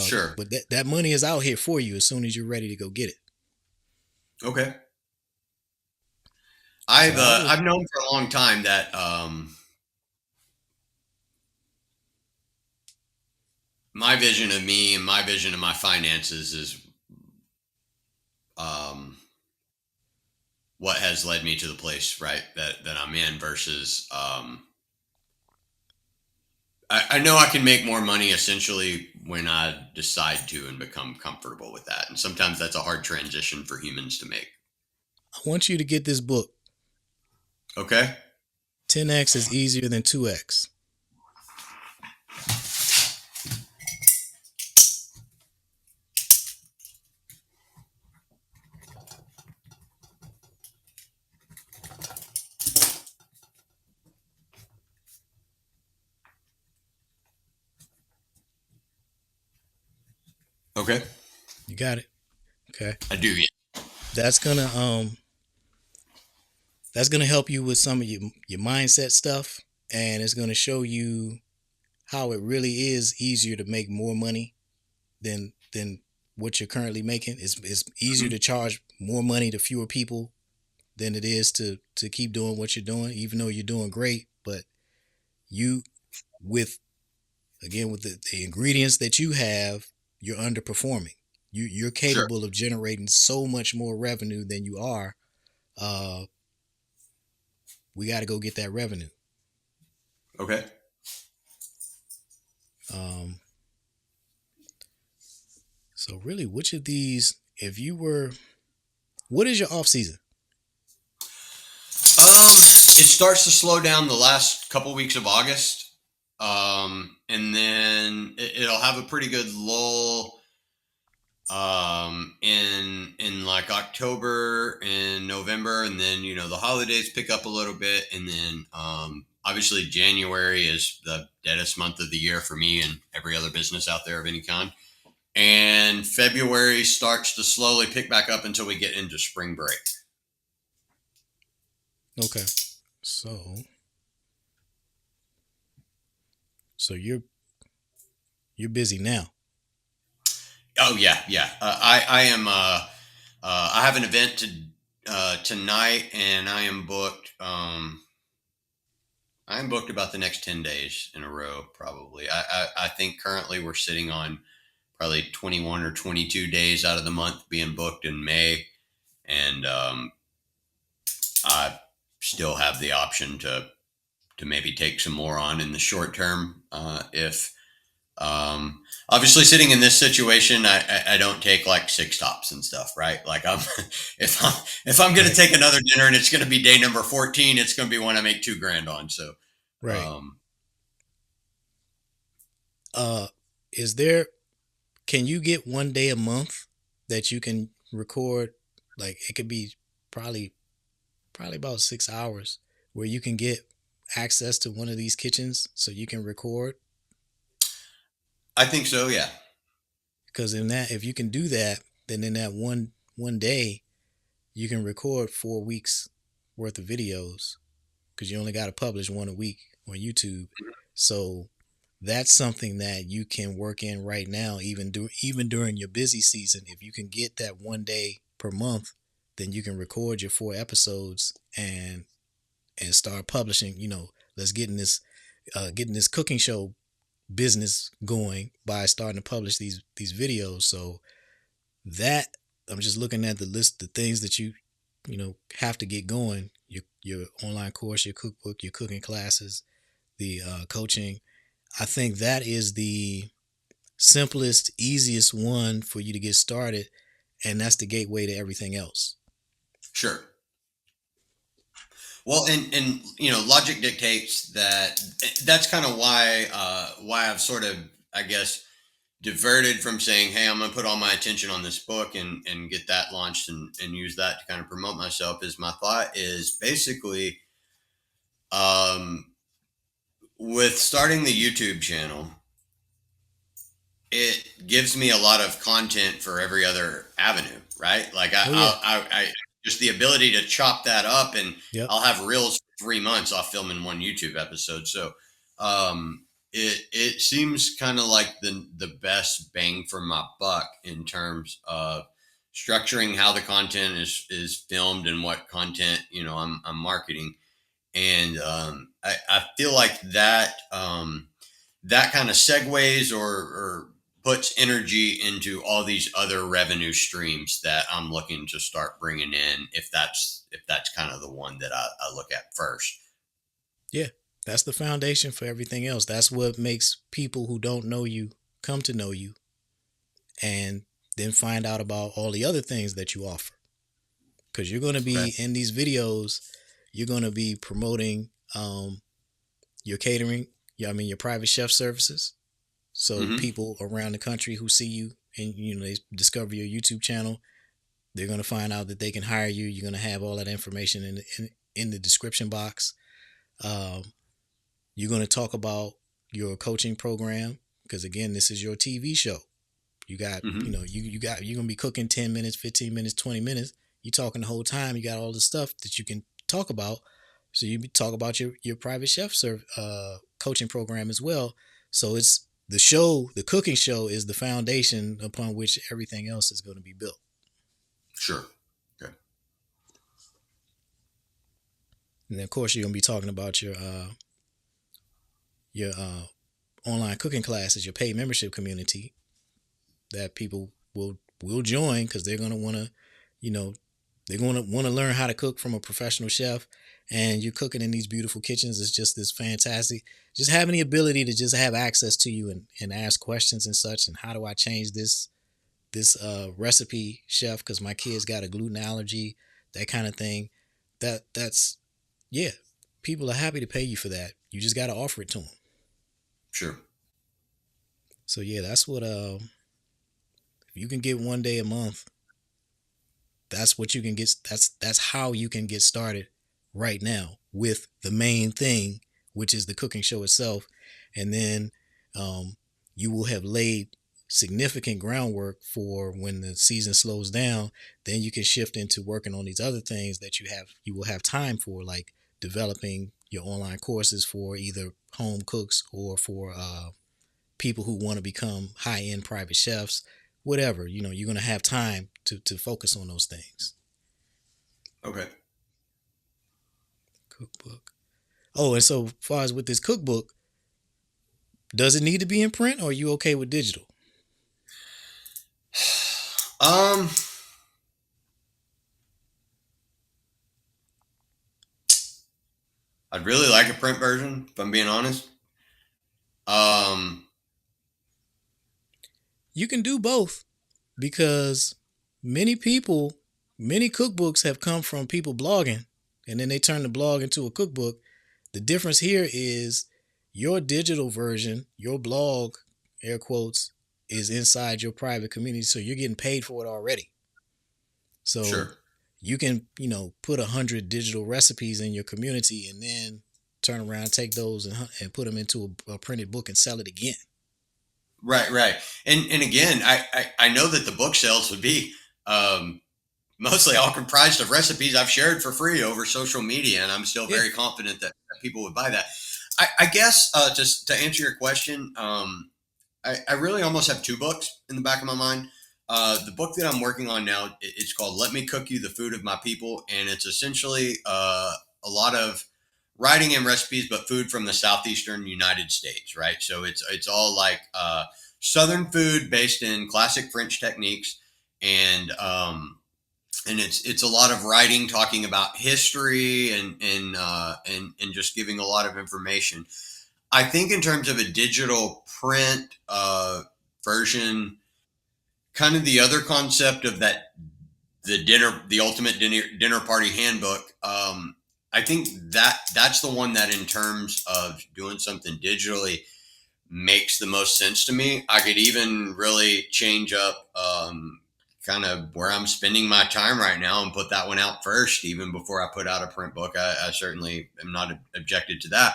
Sure. but that money is out here for you as soon as you're ready to go get it. Okay. So I would, I've known for a long time that my vision of me and my vision of my finances is um, what has led me to the place right that I'm in versus I know I can make more money essentially when I decide to and become comfortable with that. And sometimes that's a hard transition for humans to make. I want you to get this book. Okay. 10x is easier than 2x. Okay. You got it. Okay. I do. Yeah. That's gonna um that's gonna help you with some of your mindset stuff, and it's gonna show you how it really is easier to make more money than what you're currently making. It's easier Mhm. to charge more money to fewer people than it is to keep doing what you're doing, even though you're doing great. But you with again with the ingredients that you have, you're underperforming. You're Sure. capable of generating so much more revenue than you are. Uh, we got to go get that revenue. Okay. Um, so really, which of these, if you were, what is your off season? It starts to slow down the last couple weeks of August, and then it'll have a pretty good lull in like October and November, and then the holidays pick up a little bit, and then obviously January is the deadest month of the year for me and every other business out there of any kind. And February starts to slowly pick back up until we get into spring break. Okay, so so you're busy now. Oh yeah, yeah. I am. I have an event tonight, and I am booked about the next 10 days in a row. Probably. I think currently we're sitting on probably 21 or 22 days out of the month being booked in May, and I still have the option to maybe take some more on in the short term if obviously sitting in this situation, I don't take like six tops and stuff, right? Like I'm if I'm going to Right, take another dinner and it's going to be day number 14, it's going to be one I make 2 grand on. So, right. um, Uh, is there? Can you get one day a month that you can record? Like it could be probably probably about 6 hours where you can get access to one of these kitchens so you can record. I think so. Yeah. Because in that, if you can do that, then in that one day, you can record 4 weeks worth of videos because you only got to publish one a week on YouTube. So that's something that you can work in right now, even during your busy season. If you can get that 1 day per month, then you can record your 4 episodes and start publishing. Let's getting this cooking show business going by starting to publish these videos. So that I'm just looking at the list, the things that have to get going. Your online course, your cookbook, your cooking classes, the coaching. I think that is the simplest, easiest one for you to get started, and that's the gateway to everything else. Sure. Well, and logic dictates that. That's kind of why I've sort of, I guess, diverted from saying, "Hey, I'm going to put all my attention on this book and get that launched and use that to kind of promote myself." Is my thought is basically, um, with starting the YouTube channel, it gives me a lot of content for every other avenue, right? Like Oh yeah, I just the ability to chop that up, and yep, I'll have reels for 3 months off filming one YouTube episode. So, it seems kind of like the best bang for my buck in terms of structuring how the content is filmed and what content I'm marketing. And I feel like that kind of segues or puts energy into all these other revenue streams that I'm looking to start bringing in. If that's kind of the one that I look at first. yeah. That's the foundation for everything else. That's what makes people who don't know you come to know you, and then find out about all the other things that you offer. Because you're going to Okay. be in these videos, you're going to be promoting your catering. Yeah, I mean your private chef services. So Mm-hmm. people around the country who see you and they discover your YouTube channel, they're going to find out that they can hire you. You're going to have all that information in the description box. Um, you're going to talk about your coaching program because again, this is your TV show. You got, Mm-hmm. you're going to be cooking 10 minutes, 15 minutes, 20 minutes. You talking the whole time. You got all the stuff that you can talk about. So you talk about your private chef coaching program as well. So it's the cooking show is the foundation upon which everything else is going to be built. Sure. Okay. And then of course you're going to be talking about your online cooking classes, your paid membership community that people will join because they're going to want to, you know, they're going to want to learn how to cook from a professional chef. And you're cooking in these beautiful kitchens is just this fantastic. Just having the ability to just have access to you and ask questions and such. And how do I change this recipe, chef? Because my kids got a gluten allergy, that kind of thing. That's yeah. People are happy to pay you for that. You just got to offer it to them. Sure. So yeah, that's what. If you can get 1 day a month, that's what you can get. That's how you can get started right now with the main thing, which is the cooking show itself, and then you will have laid significant groundwork for when the season slows down. Then you can shift into working on these other things that you will have time for, like developing your online courses for either home cooks or for people who want to become high end private chefs, whatever. You're going to have time to focus on those things. Okay. Cookbook. Oh, and so far as with this cookbook, does it need to be in print or are you okay with digital? Um, I'd really like a print version, if I'm being honest. Um, You can do both because many people, many cookbooks have come from people blogging and then they turn the blog into a cookbook. The difference here is your digital version, your blog, air quotes, is inside your private community. So you're getting paid for it already. So sure. you can, put 100 digital recipes in your community and then turn around, take those and put them into a printed book and sell it again. Right, right. And again, I know that the book sales would be um, mostly all comprised of recipes I've shared for free over social media, and I'm still Yeah. very confident that people would buy that. I guess just to answer your question, I really almost have two books in the back of my mind. The book that I'm working on now, it's called "Let Me Cook You the Food of My People," and it's essentially a lot of writing and recipes, but food from the southeastern United States, right? So it's all like Southern food based in classic French techniques, and it's a lot of writing talking about history and just giving a lot of information. I think in terms of a digital print version, kind of the other concept of that the ultimate dinner party handbook. I think that's the one that in terms of doing something digitally makes the most sense to me. I could even really change up kind of where I'm spending my time right now and put that one out first, even before I put out a print book. I certainly am not objected to that.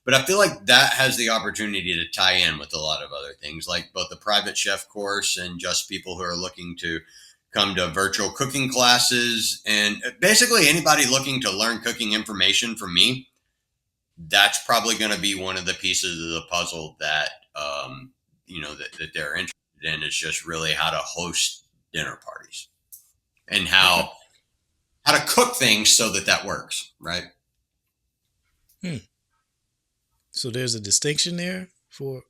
But I feel like that has the opportunity to tie in with a lot of other things, like both the private chef course and just people who are looking to come to virtual cooking classes. And basically, anybody looking to learn cooking information from me, that's probably going to be one of the pieces of the puzzle that that they're interested in. Is just really how to host dinner parties and Okay. how to cook things so that that works, right? Hmm. So there's a distinction there for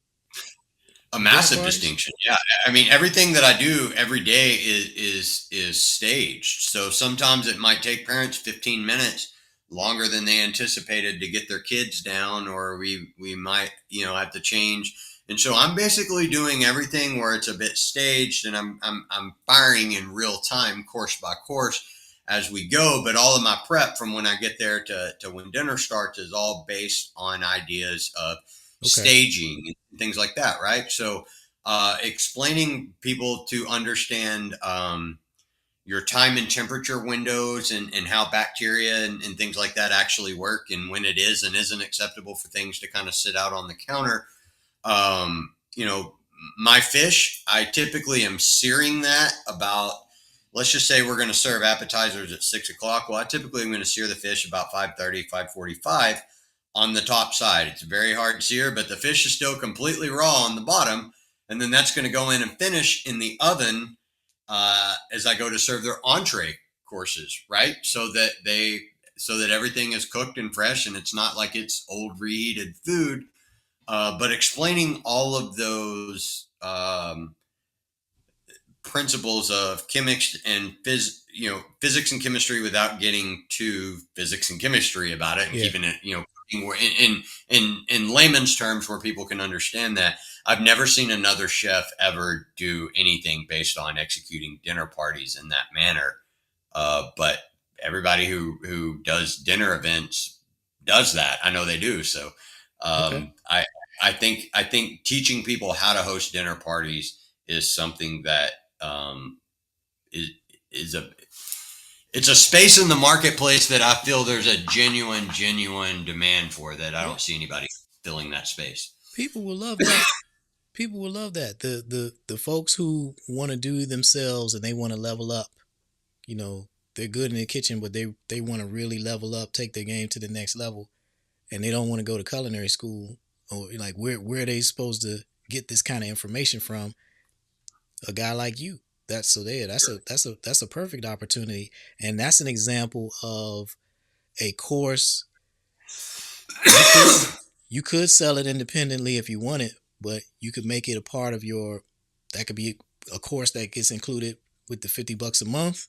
A dinner massive parties. distinction. Yeah, I mean everything that I do every day is staged. So sometimes it might take parents 15 minutes longer than they anticipated to get their kids down, or we might have to change. And so I'm basically doing everything where it's a bit staged, and I'm firing in real time, course by course, as we go. But all of my prep from when I get there to when dinner starts is all based on ideas of Okay. staging and things like that, right? So, explaining people to understand your time and temperature windows and how bacteria and things like that actually work, and when it is and isn't acceptable for things to kind of sit out on the counter. You know, my fish, I typically am searing that about, let's just say we're going to serve appetizers at 6 o'clock. Well, I typically am going to sear the fish about 5:30, 5:45 on the top side. It's very hard to sear, but the fish is still completely raw on the bottom. And then that's going to go in and finish in the oven as I go to serve their entree courses, right? So that everything is cooked and fresh, and it's not like it's old reheated food. But explaining all of those principles of chemics and physics and chemistry without getting too physics and chemistry about it, and Yeah. keeping it in layman's terms where people can understand that. I've never seen another chef ever do anything based on executing dinner parties in that manner. But everybody who does dinner events does that. I know they do. So Okay. I think teaching people how to host dinner parties is something that is is a it's a space in the marketplace that I feel there's a genuine demand for, that I Yeah. don't see anybody filling that space. People will love that. People will love that. The folks who want to do themselves and they want to level up. You know, they're good in the kitchen, but they want to really level up, take their game to the next level, and they don't want to go to culinary school or like where are they supposed to get this kind of information from? A guy like you. That's so there. That's a perfect opportunity, and that's an example of a course you could you could sell it independently if you want it, but you could make it a part of your. That could be a course that gets included with the $50 a month,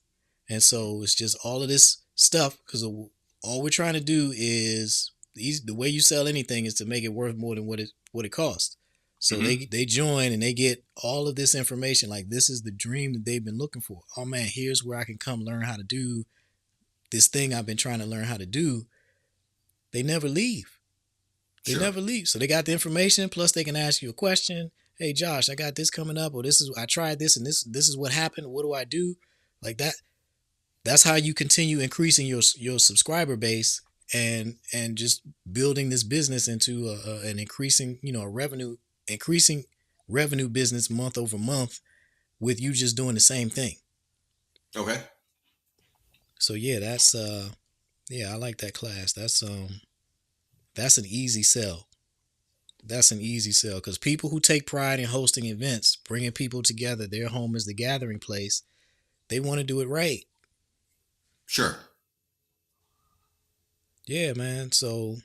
and so it's just all of this stuff because all we're trying to do is the way you sell anything is to make it worth more than what it costs. So Mm-hmm. they join and they get all of this information. Like this is the dream that they've been looking for. Oh man, here's where I can come learn how to do this thing I've been trying to learn how to do. They never leave. They Sure. never leave. So they got the information. Plus, they can ask you a question. Hey, Josh, I got this coming up, or this is I tried this, and this is what happened. What do I do? Like that. That's how you continue increasing your subscriber base and just building this business into an increasing a revenue increasing revenue business month over month with you just doing the same thing. Okay. So yeah, that's yeah, I like that class. That's an easy sell. That's an easy sell because people who take pride in hosting events, bringing people together, their home is the gathering place. They want to do it right. Sure. Yeah, man. So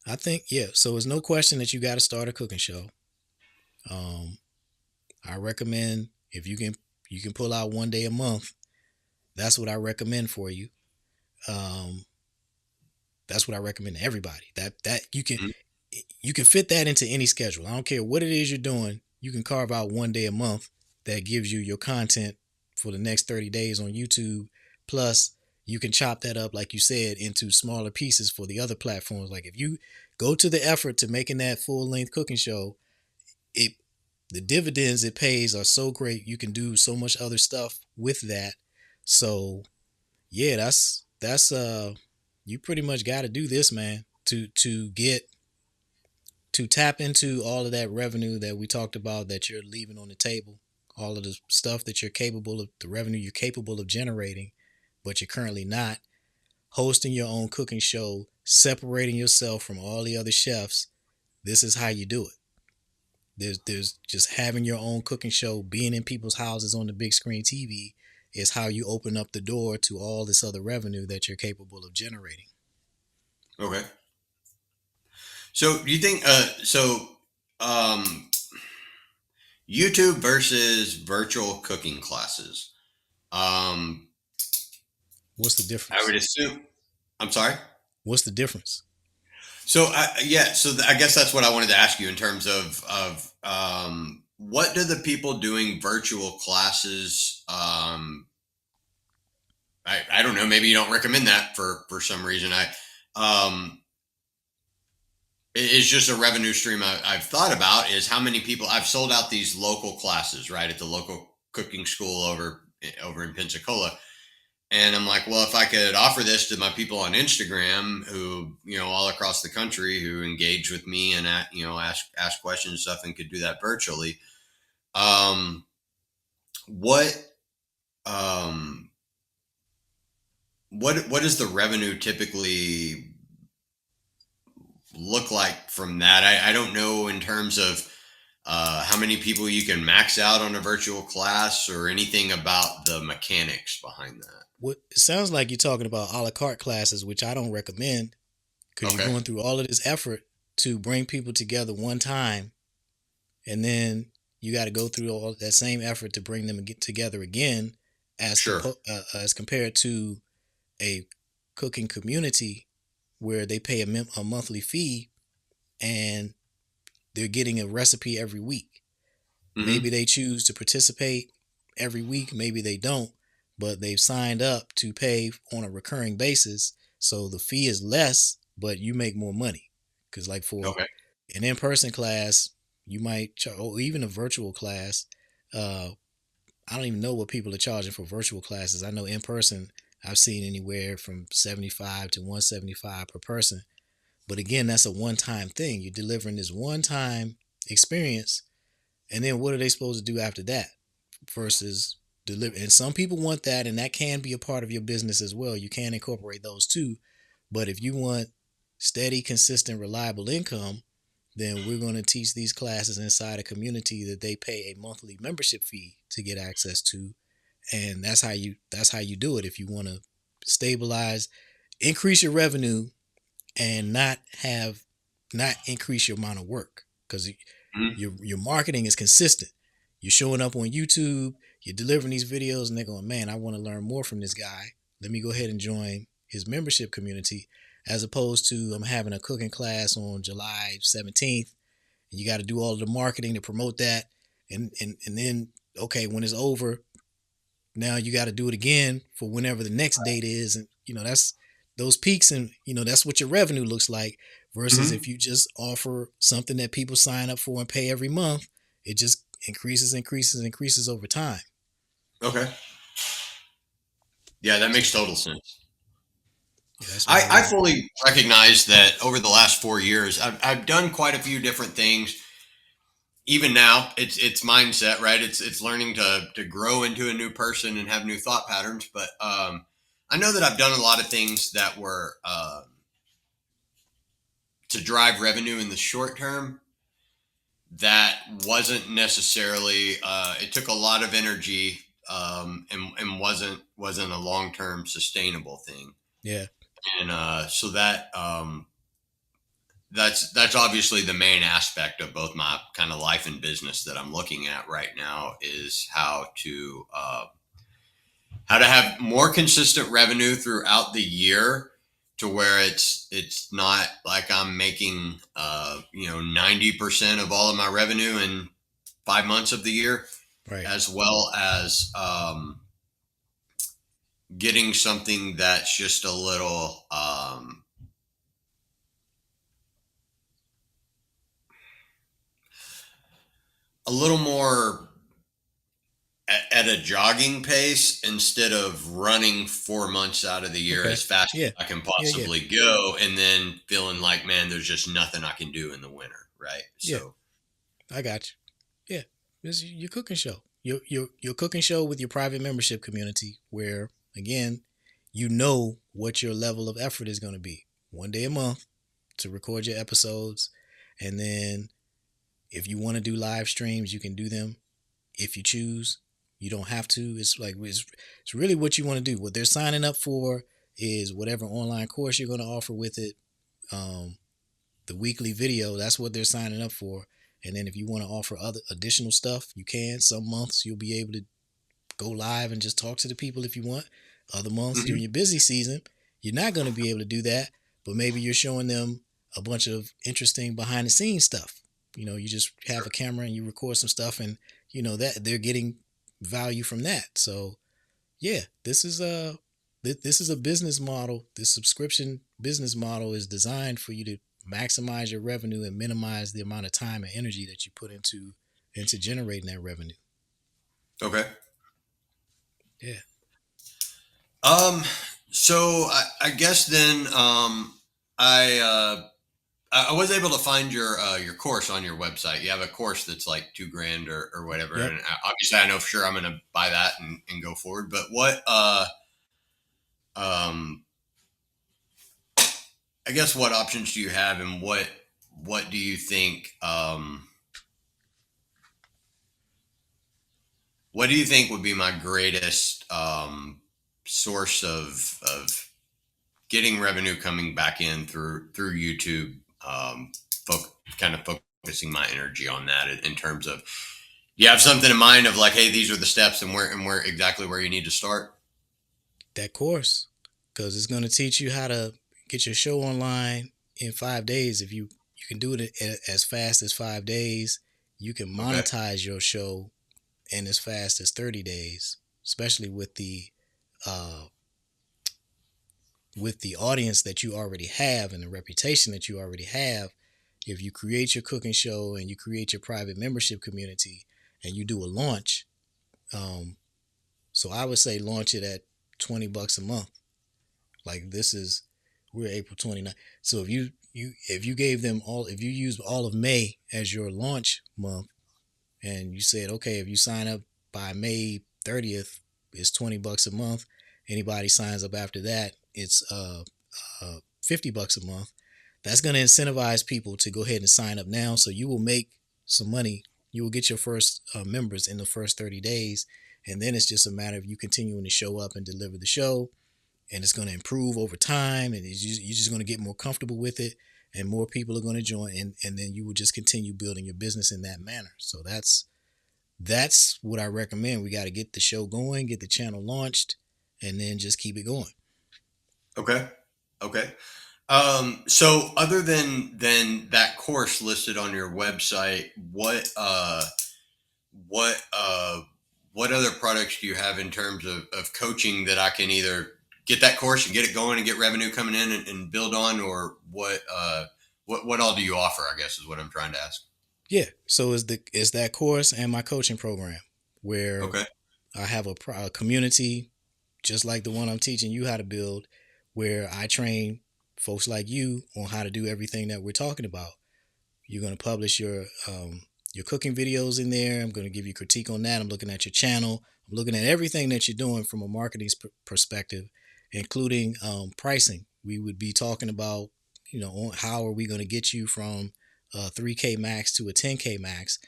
I think yeah. So it's no question that you got to start a cooking show. Um, I recommend if you can pull out one day a month. That's what I recommend for you. Um, that's what I recommend to everybody. That Mhm. you can fit that into any schedule. I don't care what it is you're doing. You can carve out one day a month that gives you your content for the next 30 days on YouTube. Plus, you can chop that up, like you said, into smaller pieces for the other platforms. Like if you go to the effort to making that full length cooking show, it the dividends it pays are so great. You can do so much other stuff with that. So yeah, that's you pretty much got to do this, man, to get to tap into all of that revenue that we talked about that you're leaving on the table, all of the stuff that you're capable of, the revenue you're capable of generating, but you're currently not. Hosting your own cooking show, separating yourself from all the other chefs. This is how you do it. There's just having your own cooking show, being in people's houses on the big screen TV is how you open up the door to all this other revenue that you're capable of generating. Okay. So do you think um YouTube versus virtual cooking classes? Um What's the I would difference? assume I'm sorry. What's the difference? So yeah, so I guess that's what I wanted to ask you in terms of what do the people doing virtual classes I don't know, maybe you don't recommend that for some reason. Um it's just a revenue stream I've thought about is how many people I've sold out these local classes, right, at the local cooking school over in Pensacola. And I'm like, well, if I could offer this to my people on Instagram who, all across the country who engage with me and, ask questions and stuff and could do that virtually. Um, what, um, what does the revenue typically look like from that? I don't know in terms of how many people you can max out on a virtual class or anything about the mechanics behind that. What it sounds like you're talking about a la carte classes, which I don't recommend because you're Okay. going through all of this effort to bring people together one time, and then you got to go through all that same effort to bring them together again, Sure. as compared to a cooking community where they pay a monthly fee and they're getting a recipe every week. Maybe Mm-hmm. they choose to participate every week, maybe they don't, but they've signed up to pay on a recurring basis. So the fee is less, but you make more money. Because, like, for Okay. an in person class, you might, or even a virtual class, uh, I don't even know what people are charging for virtual classes. I know in person, I've seen anywhere from 75 to 175 per person. But again, that's a one time thing. You're delivering this one time experience. And then what are they supposed to do after that? Versus deliver. And some people want that, and that can be a part of your business as well. You can incorporate those too. But if you want steady, consistent, reliable income, then we're going to teach these classes inside a community that they pay a monthly membership fee to get access to, and that's how you do it. If you want to stabilize, increase your revenue, and not increase your amount of work, because Mm-hmm. your marketing is consistent. You're showing up on YouTube, you're delivering these videos, and they're going, man, I want to learn more from this guy. Let me go ahead and join his membership community, as opposed to I'm having a cooking class on July 17th, and you got to do all of the marketing to promote that, and then okay, when it's over, now you got to do it again for whenever the next date is, and that's those peaks, and that's what your revenue looks like. Versus Mm-hmm. if you just offer something that people sign up for and pay every month, it just increases over time. Okay. Yeah, that So makes total sense. yeah, that's what I, I I would. fully recognize that over the last 4 years, I've done quite a few different things. Even now, it's mindset, right? It's learning to grow into a new person and have new thought patterns. But I know that I've done a lot of things that were to drive revenue in the short term, that wasn't necessarily. It took a lot of energy, and wasn't a long term sustainable thing. Yeah. And so that's obviously the main aspect of both my kind of life and business that I'm looking at right now is how to have more consistent revenue throughout the year to where it's not like I'm making 90% of all of my revenue in 5 months of the year, Right. as well as getting something that's just a little more at a jogging pace instead of running 4 months out of the year Okay. as fast Yeah. as I can Yeah. Yeah. possibly go, and then feeling like, man, there's just nothing I can do in the winter, right? Yeah. So, I got you. Yeah. This is your cooking show. Your cooking show with your private membership community, where again, you know what your level of effort is going to be. 1 day a month to record your episodes, and then if you want to do live streams, you can do them if you choose. You don't have to. It's really what you want to do. What they're signing up for is whatever online course you're going to offer with it. Um, the weekly video, that's what they're signing up for. And then if you want to offer other additional stuff, you can. Some months you'll be able to go live and just talk to the people if you want. Other months during mhm. your busy season, you're not going to be able to do that. But maybe you're showing them a bunch of interesting behind the scenes stuff. You just have a Sure. camera and you record some stuff, and that they're getting value from that. So yeah, this is a business model. This subscription business model is designed for you to maximize your revenue and minimize the amount of time and energy that you put into generating that revenue. Okay. Yeah. Um, so I guess then I I was able to find your course on your website. You have a course that's like 2 grand or whatever, Yep. and obviously I know for sure I'm going to buy that and go forward. But um I guess what options do you have, and what do you think what do you think would be my greatest source of getting revenue coming back in through YouTube? Kind of focusing my energy on that in terms of, you have something in mind of like, hey, these are the steps, and where exactly where you need to start. That course, because it's going to teach you how to get your show online in 5 days. If you can do it as fast as 5 days, you can Okay. monetize your show in as fast as 30 days, especially uh, with the audience that you already have and the reputation that you already have. If you create your cooking show and you create your private membership community and you do a launch, um, so I would say launch it at $20 a month. Like we're April 29th. So if you gave them all, if you used all of May as your launch month, and you said, okay, if you sign up by May 30th, it's $20 a month. Anybody signs up after that, it's $50 a month. That's going to incentivize people to go ahead and sign up now. So you will make some money. You will get your first members in the first 30 days. And then it's just a matter of you continuing to show up and deliver the show. And it's going to improve over time. And you're just going to get more comfortable with it. And more people are going to join. And then you will just continue building your business in that manner. So that's what I recommend. We got to get the show going, get the channel launched, and then just keep it going. Okay. Okay. So other than that course listed on your website, what what other products do you have in terms of coaching that I can either get that course and get it going and get revenue coming in and build on, or what all do you offer, I guess is what I'm trying to ask. Yeah. So is that course and my coaching program where Okay. I have a community just like the one I'm teaching you how to build, where I train folks like you on how to do everything that we're talking about. You're going to publish your cooking videos in there. I'm going to give you critique on that. I'm looking at your channel. I'm looking at everything that you're doing from a marketing perspective, including pricing. We would be talking about on how are we going to get you from a 3K max to a 10K max?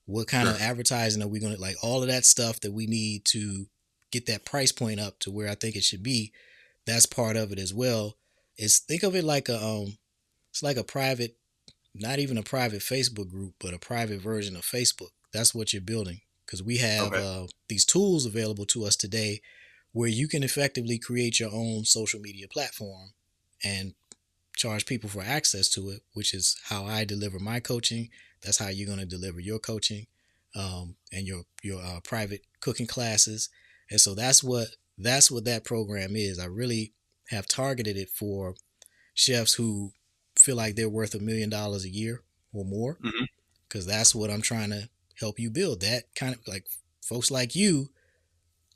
What kind of Sure. advertising are we going to like? All of that stuff that we need to get that price point up to where I think it should be. That's part of it as well. It's think of it like a it's like a private, not even a private Facebook group, but a private version of Facebook. That's what you're building because we have Okay. these tools available to us today where you can effectively create your own social media platform and charge people for access to it, which is how I deliver my coaching. That's how you're going to deliver your coaching, and your private cooking classes. And so that's what that program is. I really have targeted it for chefs who feel like they're worth $1 million a year or more, Hmm. because that's what I'm trying to help you build. That kind of like folks like you.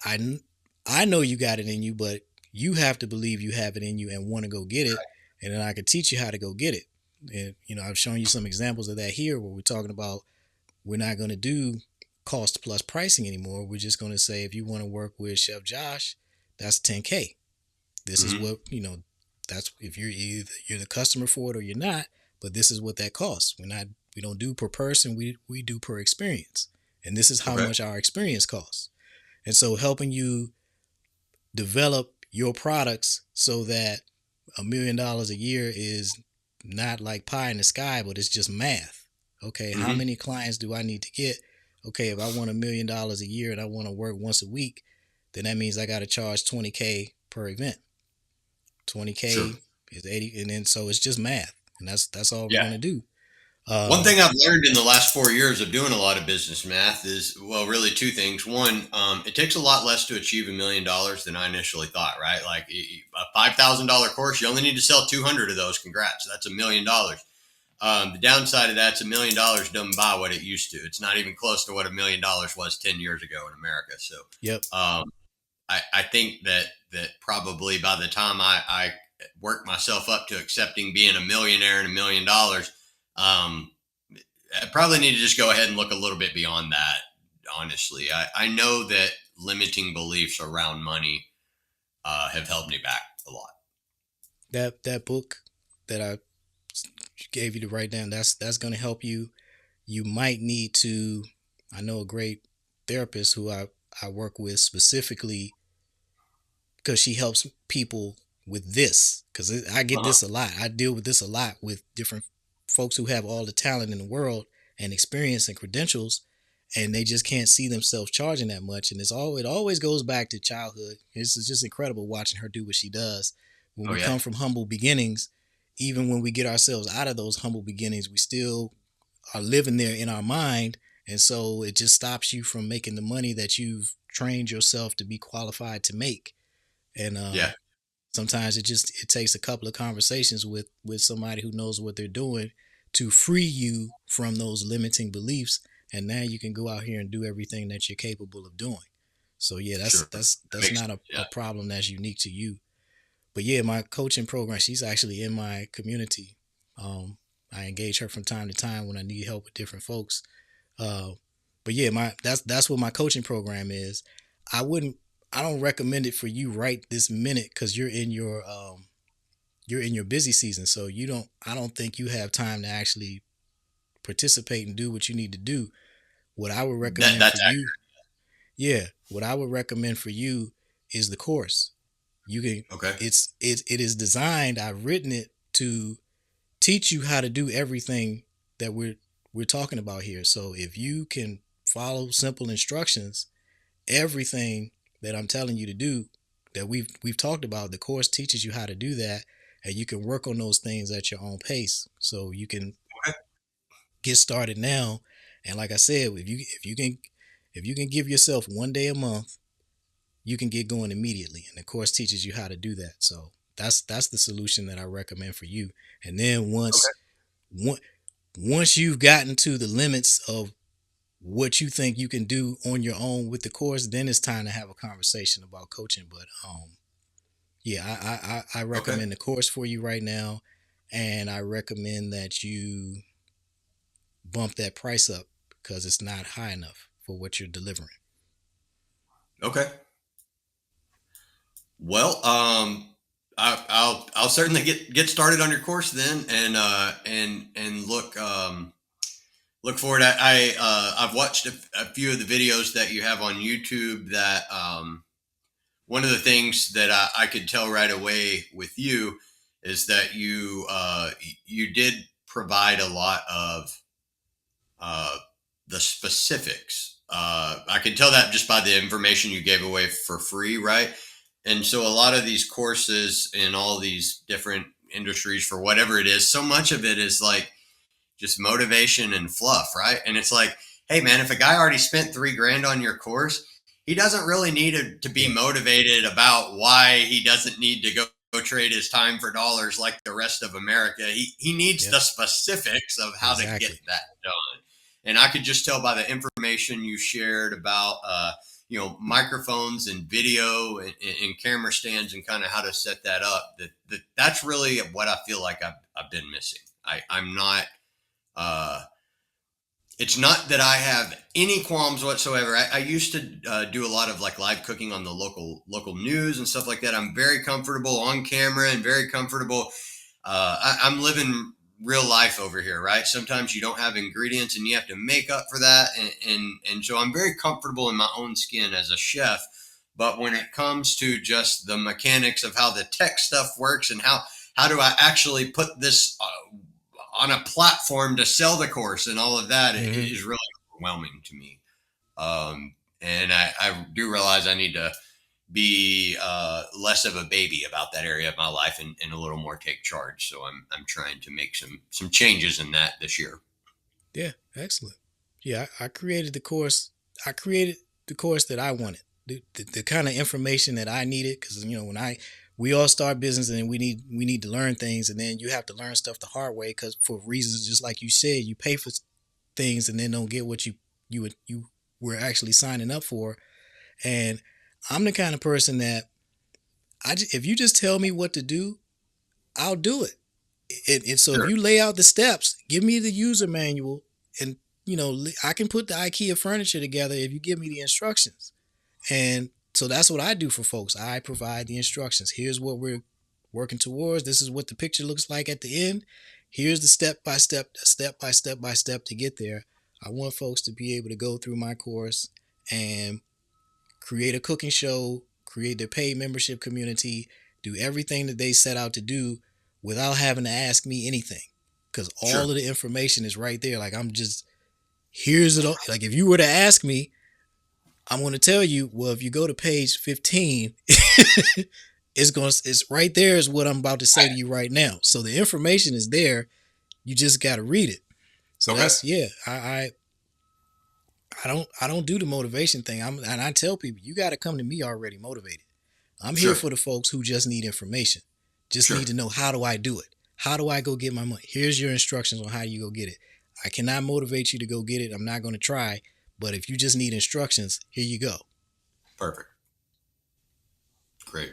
I I know you got it in you, but you have to believe you have it in you and want to go get it, and then I can teach you how to go get it. And I've shown you some examples of that here, where we're talking about we're not going to do cost plus pricing anymore. We're just going to say if you want to work with Chef Josh, that's 10K. This is Hmm. what That's if you're either you're the customer for it or you're not. But this is what that costs. We don't do per person. We do per experience, and this is how Okay. much our experience costs. And so helping you develop your products so that $1 million a year is not like pie in the sky, but it's just math. Okay, how Hmm. many clients do I need to get? Okay, if I want $1 million a year and I want to work once a week, then that means I got to charge 20K per event. Sure. 20K is 80, and then so it's just math, and that's all we're Yeah. gonna do. One Um, thing I've learned in the last 4 years of doing a lot of business math is, well, really two things. One, it takes a lot less to achieve $1 million than I initially thought, right? Like a $5,000 course, you only need to sell 200 of those. Congrats. That's $1 million. The downside of that's $1 million doesn't buy what it used to. It's not even close to what $1 million was 10 years ago in America. So, yep, um, I think that probably by the time I work myself up to accepting being a millionaire and $1 million, um, I probably need to just go ahead and look a little bit beyond that. Honestly, I know that limiting beliefs around money have held me back a lot. that book that I gave you to write down, that's gonna help you. You might need to. I know a great therapist who I work with specifically because she helps people with this. Because I get Uh-huh. this a lot. I deal with this a lot with different folks who have all the talent in the world and experience and credentials, and they just can't see themselves charging that much. And it always goes back to childhood. It's just incredible watching her do what she does. When Oh we yeah, come from humble beginnings, even when we get ourselves out of those humble beginnings, we still are living there in our mind. And so it just stops you from making the money that you've trained yourself to be qualified to make. And yeah, sometimes it takes a couple of conversations with somebody who knows what they're doing to free you from those limiting beliefs, and now you can go out here and do everything that you're capable of doing. So yeah, that's sure. that's That that's makes not sense. a Yeah. problem that's unique to you. But yeah, my coaching program, she's actually in my community. I engage her from time to time when I need help with different folks. uh, but yeah, my that's what my coaching program is. I wouldn't I don't recommend it for you right this minute because you're in your busy season. So I don't think you have time to actually participate and do what you need to do. What I would That recommend for that's you, yeah, what I would recommend for you is the course. You can okay. it is designed, I've written it to teach you how to do everything that we're talking about here. So if you can follow simple instructions, everything that I'm telling you to do that we've talked about, the course teaches you how to do that, and you can work on those things at your own pace. So you can Okay. get started now. And like I said, if you can give yourself 1 day a month, you can get going immediately. And the course teaches you how to do that. So that's the solution that I recommend for you. And then Okay. once once you've gotten to the limits of what you think you can do on your own with the course, then it's time to have a conversation about coaching. But yeah, I Okay. recommend the course for you right now, and I recommend that you bump that price up because it's not high enough for what you're delivering. Okay. Well, I'll certainly get started on your course then, and look forward. I've watched a few of the videos that you have on YouTube. That one of the things that I could tell right away with you is that you did provide a lot of uh, the specifics. I can tell that just by the information you gave away for free, right? And so a lot of these courses in all these different industries for whatever it is, so much of it is like just motivation and fluff, right? And it's like, hey man, if a guy already spent 3 grand on your course, he doesn't really need to be Yeah. motivated about why he doesn't need to go trade his time for dollars like the rest of America. He needs Yep. the specifics of how to get Exactly. that done. And I could just tell by the information you shared about microphones and video and camera stands and kind of how to set that up, that's really what I feel like I've been missing. I'm not uh, it's not that I have any qualms whatsoever. I used to do a lot of like live cooking on the local news and stuff like that. I'm very comfortable on camera and very comfortable. I'm living real life over here, right? Sometimes you don't have ingredients and you have to make up for that, and so I'm very comfortable in my own skin as a chef. But when it comes to just the mechanics of how the tech stuff works and how do I actually put this on a platform to sell the course and all of that, it Hmm. is really overwhelming to me. And I do realize I need to be less of a baby about that area of my life and a little more take charge. So I'm trying to make some changes in that this year. Yeah. Excellent. Yeah. I created the course. I created the course that I wanted. The kind of information that I needed, because when we all start business and we need to learn things, and then you have to learn stuff the hard way because for reasons just like you said, you pay for things and then don't get what you were actually signing up for. And I'm the kind of person that if you just tell me what to do, I'll do it. And so if Sure. you lay out the steps, give me the user manual, and I can put the IKEA furniture together if you give me the instructions. And so that's what I do for folks. I provide the instructions. Here's what we're working towards. This is what the picture looks like at the end. Here's the step by step to get there. I want folks to be able to go through my course and create a cooking show, create their paid membership community, do everything that they set out to do without having to ask me anything. Because all Sure. of the information is right there. Like, I'm just, here's it all. Like, if you were to ask me, I'm going to tell you, well, if you go to page 15, it's right there is what I'm about to say to you right now. So the information is there. You just got to read it. So Okay. that's, yeah, I don't do the motivation thing. And I tell people, you got to come to me already motivated. I'm here Sure. for the folks who just need information. Just need Sure. to know, how do I do it? How do I go get my money? Here's your instructions on how you go get it. I cannot motivate you to go get it. I'm not going to try. But if you just need instructions, here you go. Perfect. Great.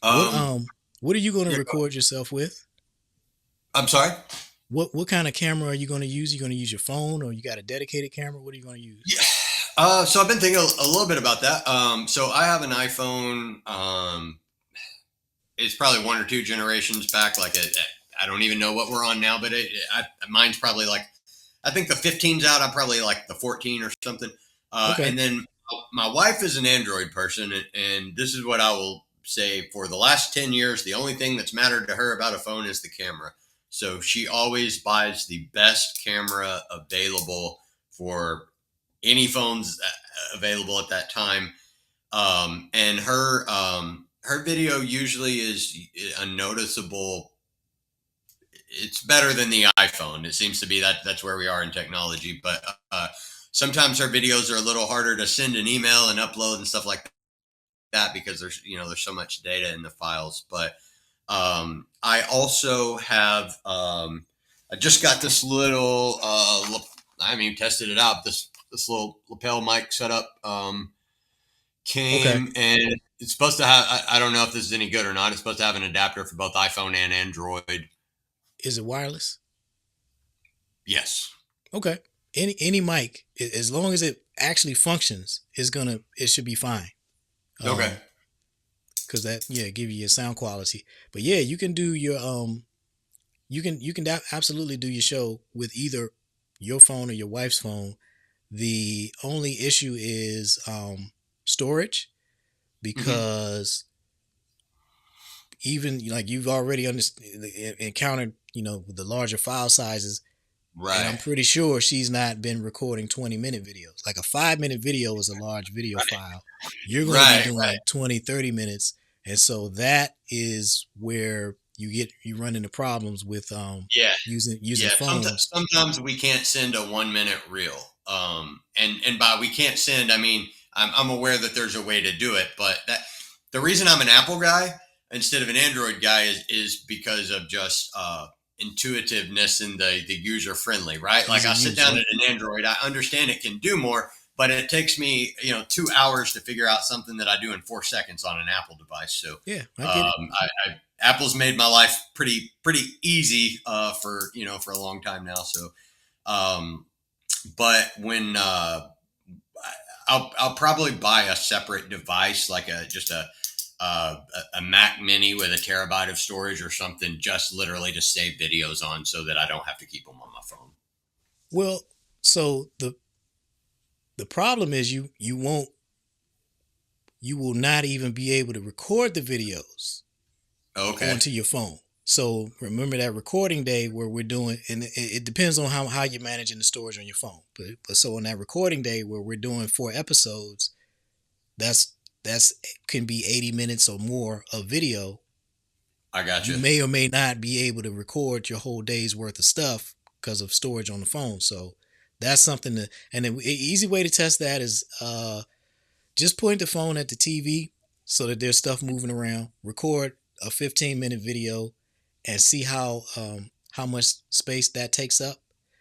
What Um, what are you going to yeah, record yourself with? I'm sorry. What kind of camera are you going to use? You going to use your phone, or you got a dedicated camera? What are you going to use? Yeah. So I've been thinking a little bit about that. So I have an iPhone. It's probably one or two generations back. I don't even know what we're on now, but mine's probably like, I think the 15's out. I'm probably like the 14 or something. Okay. And then my wife is an Android person, and this is what I will say: for the last 10 years, the only thing that's mattered to her about a phone is the camera. So she always buys the best camera available for any phones available at that time. And her video usually is a noticeable. It's better than the iPhone. It seems to be that's where we are in technology. But sometimes her videos are a little harder to send an email and upload and stuff like that because there's so much data in the files. But I also have I just got this little I haven't even tested it out. This little lapel mic setup. Okay. Came and it's supposed to have, I don't know if this is any good or not. It's supposed to have an adapter for both iPhone and Android. Is it wireless? Yes. Okay. Any mic, as long as it actually functions, it should be fine. Okay. Um, because that give you your sound quality. But yeah, you can do your absolutely do your show with either your phone or your wife's phone. The only issue is storage, Hmm. because even like you've already encountered, the larger file sizes. And I'm Right. pretty sure she's not been recording 20-minute videos. Like a 5-minute video is a large video file. You're going to be Right. doing 20, 30 minutes. And so that is where you run into problems with Yeah. using Yeah. phones. Sometimes we can't send a 1 minute reel. And by we can't send, I mean, I'm aware that there's a way to do it, but the reason I'm an Apple guy instead of an Android guy is because of just, intuitiveness and the user friendly, right? Ease Like of I sit use. down Yep. at an Android, I understand it can do more, but it takes me, 2 hours to figure out something that I do in 4 seconds on an Apple device. So, Yeah, I get it. Apple's made my life pretty easy, for for a long time now. So, um, but when, I'll probably buy a separate device, like a Mac Mini with a terabyte of storage or something, just literally to save videos on, so that I don't have to keep them on my phone. Well, so the problem is you will not even be able to record the videos Okay. onto your phone. So remember that recording day where we're doing, and it depends on how you're managing the storage on your phone. But so on that recording day where we're doing 4 episodes, that's can be 80 minutes or more of video. I got You you. may or may not be able to record your whole day's worth of stuff because of storage on the phone. So that's something to, and an easy way to test that is just point the phone at the TV so that there's stuff moving around. Record a 15-minute video and see how much space that takes up,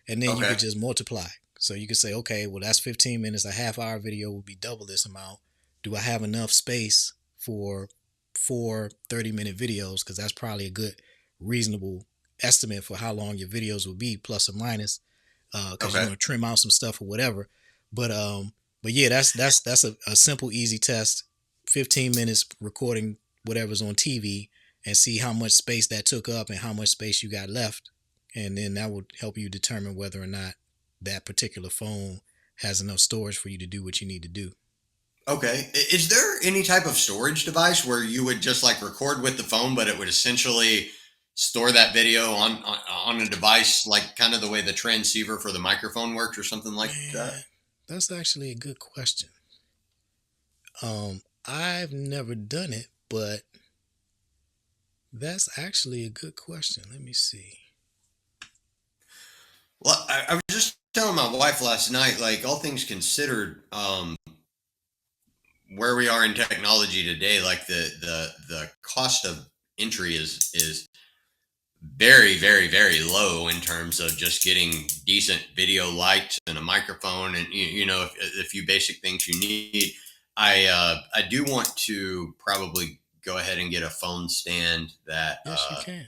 and then you Okay. could just multiply. So you could say, okay, well that's 15 minutes. A half hour video will be double this amount. Do I have enough space for 4 30-minute videos? Because that's probably a good, reasonable estimate for how long your videos will be, plus or minus, because you're Okay. gonna trim out some stuff or whatever. But yeah, that's a simple, easy test. 15 minutes recording whatever's on TV and see how much space that took up and how much space you got left, and then that will help you determine whether or not that particular phone has enough storage for you to do what you need to do. Okay. Is there any type of storage device where you would just like record with the phone, but it would essentially store that video on a device, like kind of the way the transceiver for the microphone works, or something like that? Man, that's actually a good question. I've never done it, but that's actually a good question. Let me see. Well, I was just telling my wife last night, like all things considered, where we are in technology today, like the cost of entry is very low in terms of just getting decent video lights and a microphone, and a few basic things you need. I do want to probably go ahead and get a phone stand Yes, you can.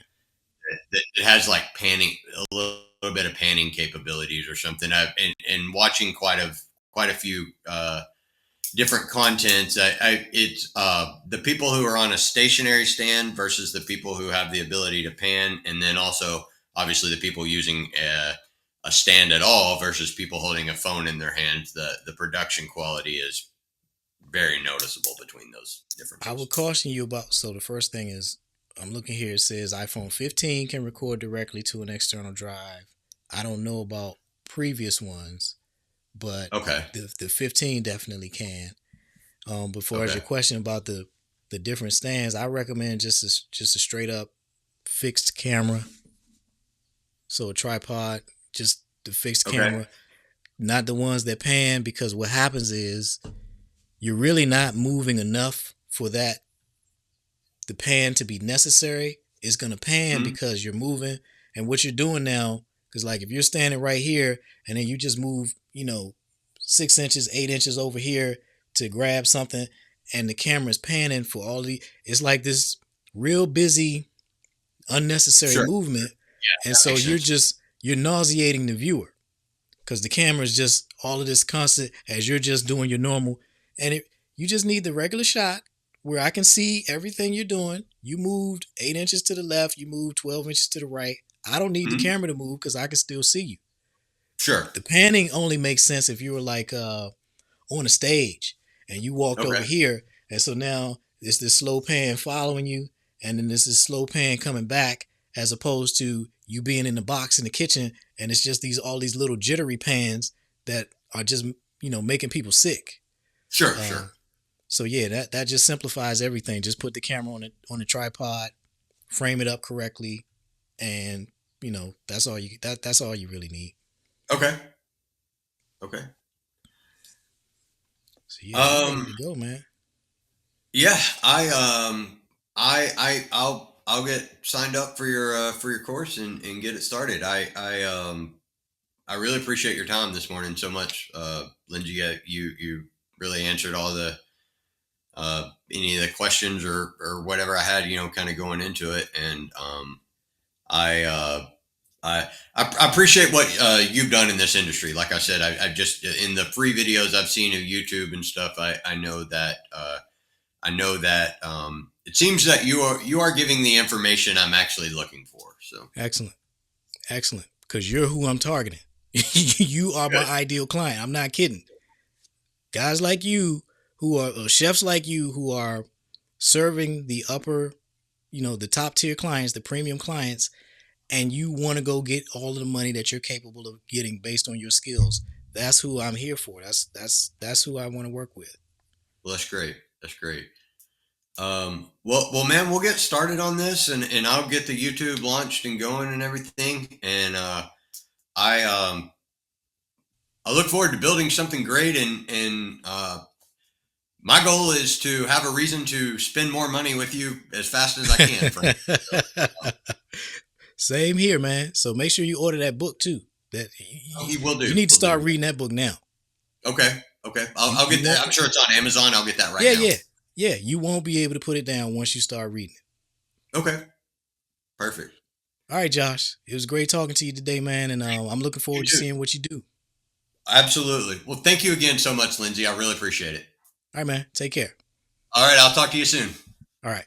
that it has like panning, a little bit of panning capabilities or something. And watching quite a few, different contents. It's, the people who are on a stationary stand versus the people who have the ability to pan, and then also obviously the people using a stand at all versus people holding a phone in their hands. The production quality is very noticeable between those I would differences. caution you about. So the first thing is, I'm looking here. It says iPhone 15 can record directly to an external drive. I don't know about previous ones, but Okay. the 15 definitely can. Before as Okay. your question about the different stands, I recommend just a straight up fixed camera. So a tripod, just the fixed Okay. camera, not the ones that pan, because what happens is you're really not moving enough for that the pan to be necessary. It's gonna pan Hmm. because you're moving, and what you're doing now. Because like if you're standing right here and then you just move, 6 inches, 8 inches over here to grab something, and the camera's panning for all the, it's like this real busy, unnecessary Sure. movement, and That so makes sense. you're nauseating the viewer because the camera is just all of this constant as you're just doing your normal, and you just need the regular shot where I can see everything you're doing. You moved 8 inches to the left, you moved 12 inches to the right. I don't need the Mhm. camera to move because I can still see you. Sure. The panning only makes sense if you were like on a stage and you walked over Okay. here, and so now it's this slow pan following you, and then this is slow pan coming back, as opposed to you being in the box in the kitchen, and it's just these all these little jittery pans that are just making people sick. Sure. Uh, Sure. so yeah, that just simplifies everything. Just put the camera on a tripod, frame it up correctly, and that's all you really need. Okay. Okay. So yeah, you ready Um. to go, man? Yeah. I'll get signed up for your course and get it started. I really appreciate your time this morning so much, Lindsay. You really answered all the any of the questions or whatever I had, kind of going into it, and I I appreciate what you've done in this industry. Like I said, I've just in the free videos I've seen of YouTube and stuff. I know that it seems that you are giving the information I'm actually looking for. So Excellent. Excellent. Because you're who I'm targeting. You are my good. ideal client. I'm not kidding. Guys like you who are chefs like you who are serving the upper, the top tier clients, the premium clients, and you want to go get all of the money that you're capable of getting based on your skills. That's who I'm here for. That's who I want to work with. Well, that's great. That's great. Well, man, we'll get started on this, and I'll get the YouTube launched and going and everything. And I I look forward to building something great. And my goal is to have a reason to spend more money with you as fast as I can, frankly. So, Same here, man. So make sure you order that book too. That oh, he will you do. need to Will do. start reading that book now. Okay. Okay. I'll You get that. won't. I'm sure it's on Amazon. I'll get that right Yeah, now. yeah, yeah. You won't be able to put it down once you start reading it. Okay. Perfect. All right, Josh. It was great talking to you today, man, and I'm looking You forward to too. seeing what you do. Absolutely. Well, thank you again so much, Lindsay. I really appreciate it. All right, man. Take care. All right. I'll talk to you soon. All right.